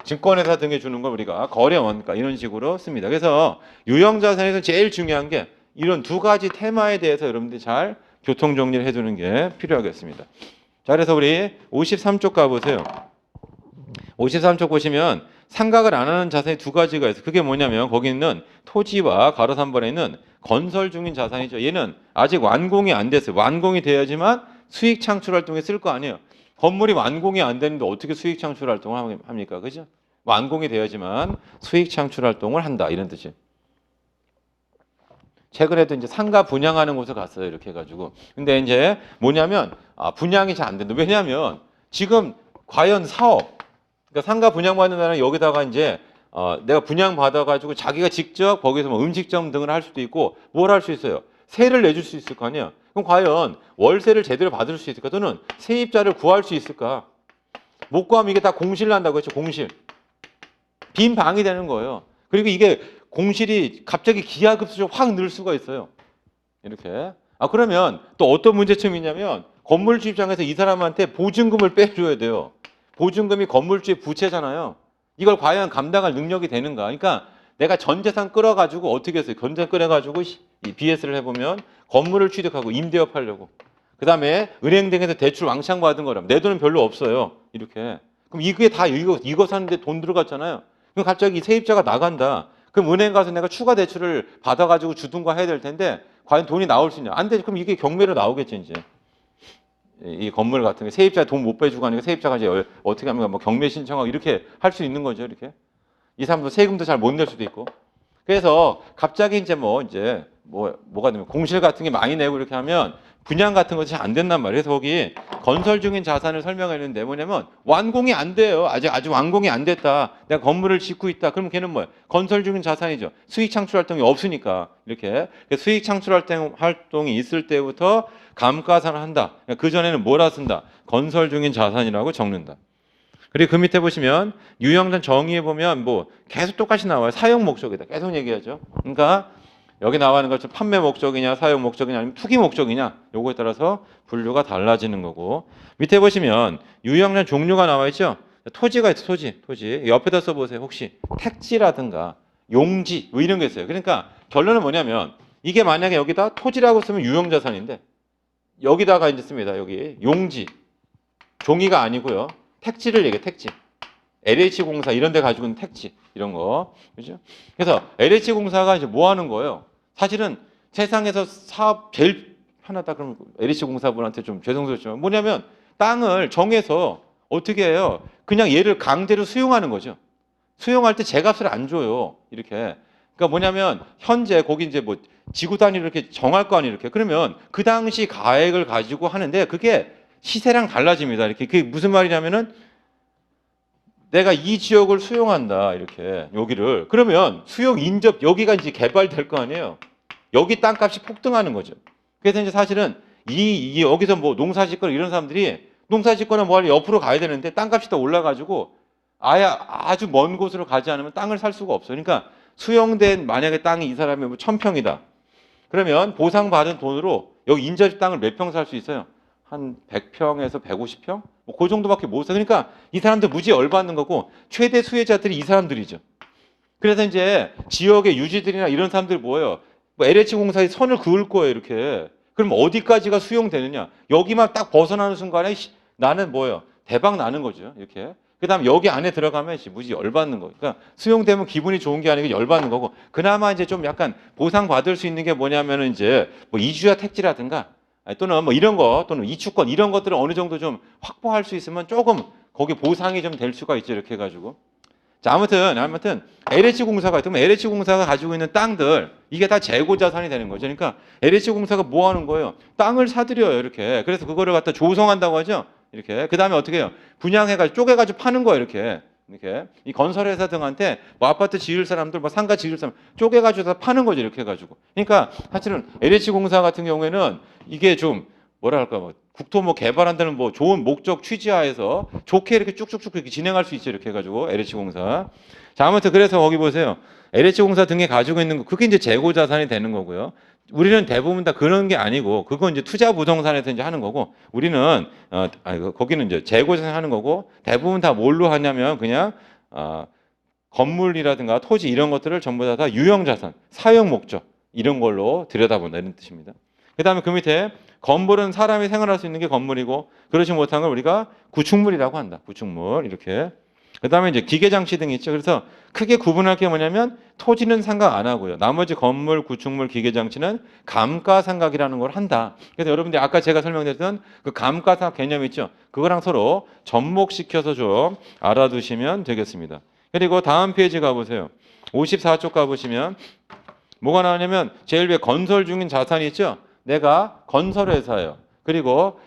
증권회사 등에 주는 걸 우리가 거래 원가 이런 식으로 씁니다. 그래서 유형자산에서 제일 중요한 게 이런 두 가지 테마에 대해서 여러분들이 잘 교통 정리를 해두는 게 필요하겠습니다. 자, 그래서 우리 53쪽 가보세요. 53쪽 보시면 상각을 안 하는 자산이 두 가지가 있어요. 그게 뭐냐면 거기 있는 토지와 가로 3번에 있는 건설 중인 자산이죠. 얘는 아직 완공이 안 됐어요. 완공이 돼야지만 수익 창출 활동에 쓸 거 아니에요. 건물이 완공이 안 되는데 어떻게 수익 창출 활동을 합니까? 그죠? 완공이 되어야지만 수익 창출 활동을 한다. 이런 뜻이에요. 최근에도 이제 상가 분양하는 곳에 갔어요. 이렇게 해가지고. 근데 이제 뭐냐면, 분양이 잘 안 된다. 왜냐하면 지금 과연 사업, 그러니까 상가 분양받는다는 여기다가 이제 내가 분양받아가지고 자기가 직접 거기서 뭐 음식점 등을 할 수도 있고 뭘 할 수 있어요? 세를 내줄 수 있을 거 아니에요? 그럼 과연 월세를 제대로 받을 수 있을까? 또는 세입자를 구할 수 있을까? 못 구하면 이게 다 공실 난다고 했죠. 공실. 빈 방이 되는 거예요. 그리고 이게 공실이 갑자기 기하급수적으로 확 늘 수가 있어요. 이렇게. 그러면 또 어떤 문제점이 있냐면 건물주 입장에서 이 사람한테 보증금을 빼줘야 돼요. 보증금이 건물주의 부채잖아요. 이걸 과연 감당할 능력이 되는가? 그러니까 내가 전 재산 끌어가지고 어떻게 했어요? 전 재산 끌어가지고 BS를 해보면 건물을 취득하고 임대업 하려고. 그 다음에 은행 등에서 대출 왕창 받은 거라면 내 돈은 별로 없어요. 이렇게. 그럼 이게 다 이거 사는데 돈 들어갔잖아요. 그럼 갑자기 세입자가 나간다. 그럼 은행 가서 내가 추가 대출을 받아가지고 주든가 해야 될 텐데 과연 돈이 나올 수 있냐? 안 되죠. 그럼 이게 경매로 나오겠죠, 이제. 이 건물 같은 게 세입자 돈 못 빼주고 하니까 세입자가 이제 어떻게 하면 뭐 경매 신청하고 이렇게 할 수 있는 거죠, 이렇게. 이 사람도 세금도 잘 못 낼 수도 있고. 그래서 갑자기 이제 뭐가 되면 공실 같은 게 많이 내고 이렇게 하면 분양 같은 것이 안 된단 말이에요. 그래서 거기 건설 중인 자산을 설명했는데 뭐냐면 완공이 안 돼요. 아직 완공이 안 됐다. 내가 건물을 짓고 있다. 그러면 걔는 뭐예요? 건설 중인 자산이죠. 수익 창출 활동이 없으니까 이렇게 수익 창출 활동이 있을 때부터 감가상을 한다. 그 전에는 뭐라 쓴다? 건설 중인 자산이라고 적는다. 그리고 그 밑에 보시면 유형전 정의해 보면 뭐 계속 똑같이 나와요. 사용 목적이다. 계속 얘기하죠. 그러니까 여기 나와있는 것처럼 판매 목적이냐 사용 목적이냐 아니면 투기 목적이냐 요거에 따라서 분류가 달라지는 거고 밑에 보시면 유형량 종류가 나와 있죠. 토지가 있어 토지 옆에다 써보세요. 혹시 택지라든가 용지 뭐 이런 게 있어요. 그러니까 결론은 뭐냐면 이게 만약에 여기다 토지라고 쓰면 유형자산인데 여기다가 이제 씁니다. 여기 용지 종이가 아니고요. 택지를 얘기해 택지. LH공사 이런 데 가지고 있는 택지 이런 거. 그죠? 그래서 LH공사가 이제 뭐 하는 거예요? 사실은 세상에서 사업 제일 편하다 그러면 LH공사분한테 좀 죄송스럽지만 뭐냐면 땅을 정해서 어떻게 해요? 그냥 얘를 강제로 수용하는 거죠. 수용할 때 제값을 안 줘요. 이렇게. 그러니까 뭐냐면 현재 거기 이제 뭐 지구 단위로 이렇게 정할 거 아니에요. 이렇게. 그러면 그 당시 가액을 가지고 하는데 그게 시세랑 달라집니다. 이렇게. 그게 무슨 말이냐면은 내가 이 지역을 수용한다. 이렇게. 여기를. 그러면 수용 인접 여기가 이제 개발될 거 아니에요. 여기 땅값이 폭등하는 거죠. 그래서 이제 사실은 이 여기서 뭐 농사 짓거나 이런 사람들이 농사 짓거나 뭐 하려 옆으로 가야 되는데 땅값이 더 올라가지고 아예 아주 먼 곳으로 가지 않으면 땅을 살 수가 없어요. 그러니까 수용된 만약에 땅이 이 사람이 뭐 1000평이다. 그러면 보상받은 돈으로 여기 인접 땅을 몇 평 살 수 있어요? 한 100평에서 150평? 뭐 그 정도밖에 못 사. 그러니까 이 사람들 무지 열받는 거고 최대 수혜자들이 이 사람들이죠. 그래서 이제 지역의 유지들이나 이런 사람들 뭐예요? 뭐 LH공사에 선을 그을 거예요, 이렇게. 그럼 어디까지가 수용되느냐? 여기만 딱 벗어나는 순간에 나는 뭐예요? 대박 나는 거죠, 이렇게. 그다음 여기 안에 들어가면 무지 열받는 거. 그러니까 수용되면 기분이 좋은 게 아니고 열받는 거고. 그나마 이제 좀 약간 보상 받을 수 있는 게 뭐냐면은 이제 뭐 이주야 택지라든가 또는 뭐 이런 거 또는 이주권 이런 것들을 어느 정도 좀 확보할 수 있으면 조금 거기 보상이 좀 될 수가 있죠, 이렇게 해가지고. 자, 아무튼 LH공사가 있으면 LH공사가 가지고 있는 땅들 이게 다 재고 자산이 되는 거죠. 그러니까 LH공사가 뭐 하는 거예요? 땅을 사들여요, 이렇게. 그래서 그거를 갖다 조성한다고 하죠. 이렇게. 그다음에 어떻게 해요? 분양해가지고 쪼개가지고 파는 거예요, 이렇게. 이렇게 이 건설회사 등한테 뭐 아파트 지을 사람들, 뭐 상가 지을 사람 쪼개가지고 다 파는 거죠, 이렇게 해가지고. 그러니까 사실은 LH공사 같은 경우에는 이게 좀 뭐랄까 뭐 국토 뭐 개발한다는 뭐 좋은 목적 취지하에서 좋게 이렇게 쭉쭉쭉 이렇게 진행할 수 있죠, 이렇게 해가지고 LH공사. 자, 아무튼 그래서 거기 보세요. LH공사 등에 가지고 있는 거 그게 이제 재고 자산이 되는 거고요. 우리는 대부분 다 그런 게 아니고 그건 이제 투자 부동산에서 이제 하는 거고 우리는 거기는 이제 재고 자산 하는 거고 대부분 다 뭘로 하냐면 그냥 건물이라든가 토지 이런 것들을 전부 다 유형 자산, 사용 목적 이런 걸로 들여다본다 이런 뜻입니다. 그다음에 그 밑에 건물은 사람이 생활할 수 있는 게 건물이고 그렇지 못한 걸 우리가 구축물이라고 한다. 구축물 이렇게. 그다음에 이제 기계 장치 등이 있죠. 그래서 크게 구분할 게 뭐냐면 토지는 생각 안 하고요. 나머지 건물, 구축물, 기계 장치는 감가상각이라는 걸 한다. 그래서 여러분들이 아까 제가 설명드렸던 그 감가상각 개념 있죠. 그거랑 서로 접목시켜서 좀 알아두시면 되겠습니다. 그리고 다음 페이지 가보세요. 54쪽 가보시면 뭐가 나오냐면 제일 위에 건설 중인 자산이 있죠. 내가 건설회사예요. 그리고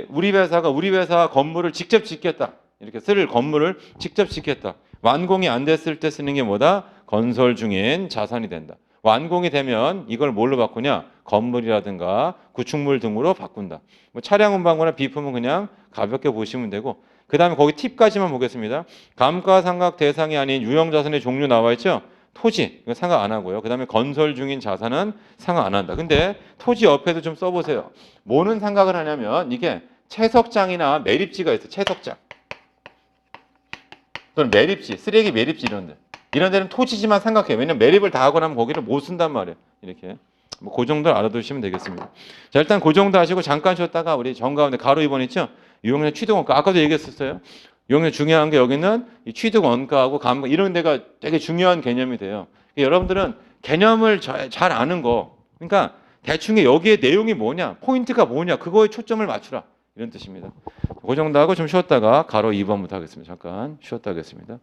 우리 회사 건물을 직접 짓겠다. 이렇게 쓸 건물을 직접 짓겠다. 완공이 안 됐을 때 쓰는 게 뭐다? 건설 중인 자산이 된다. 완공이 되면 이걸 뭘로 바꾸냐? 건물이라든가 구축물 등으로 바꾼다. 뭐 차량 운반거나 비품은 그냥 가볍게 보시면 되고 그 다음에 거기 팁까지만 보겠습니다. 감가상각 대상이 아닌 유형자산의 종류 나와 있죠? 토지, 이거 상각 안 하고요. 그 다음에 건설 중인 자산은 상각 안 한다. 근데 토지 옆에도 좀 써보세요. 뭐는 상각을 하냐면 이게 채석장이나 매립지가 있어요. 채석장. 또는 매립지, 쓰레기 매립지 이런 데는 토지지만 생각해요. 왜냐면 매립을 다 하고 나면 거기를 못 쓴단 말이에요. 이렇게. 뭐 그 정도 알아두시면 되겠습니다. 자, 일단 그 정도 하시고 잠깐 쉬었다가 우리 정가운데 가로 2번 있죠? 유형의 취득원가. 아까도 얘기했었어요. 유형의 중요한 게 여기는 이 취득원가하고 감가 이런 데가 되게 중요한 개념이 돼요. 여러분들은 개념을 잘 아는 거. 그러니까 대충 여기에 내용이 뭐냐, 포인트가 뭐냐, 그거에 초점을 맞추라. 이런 뜻입니다. 그 정도 하고 좀 쉬었다가 가로 2번부터 하겠습니다. 잠깐 쉬었다 하겠습니다.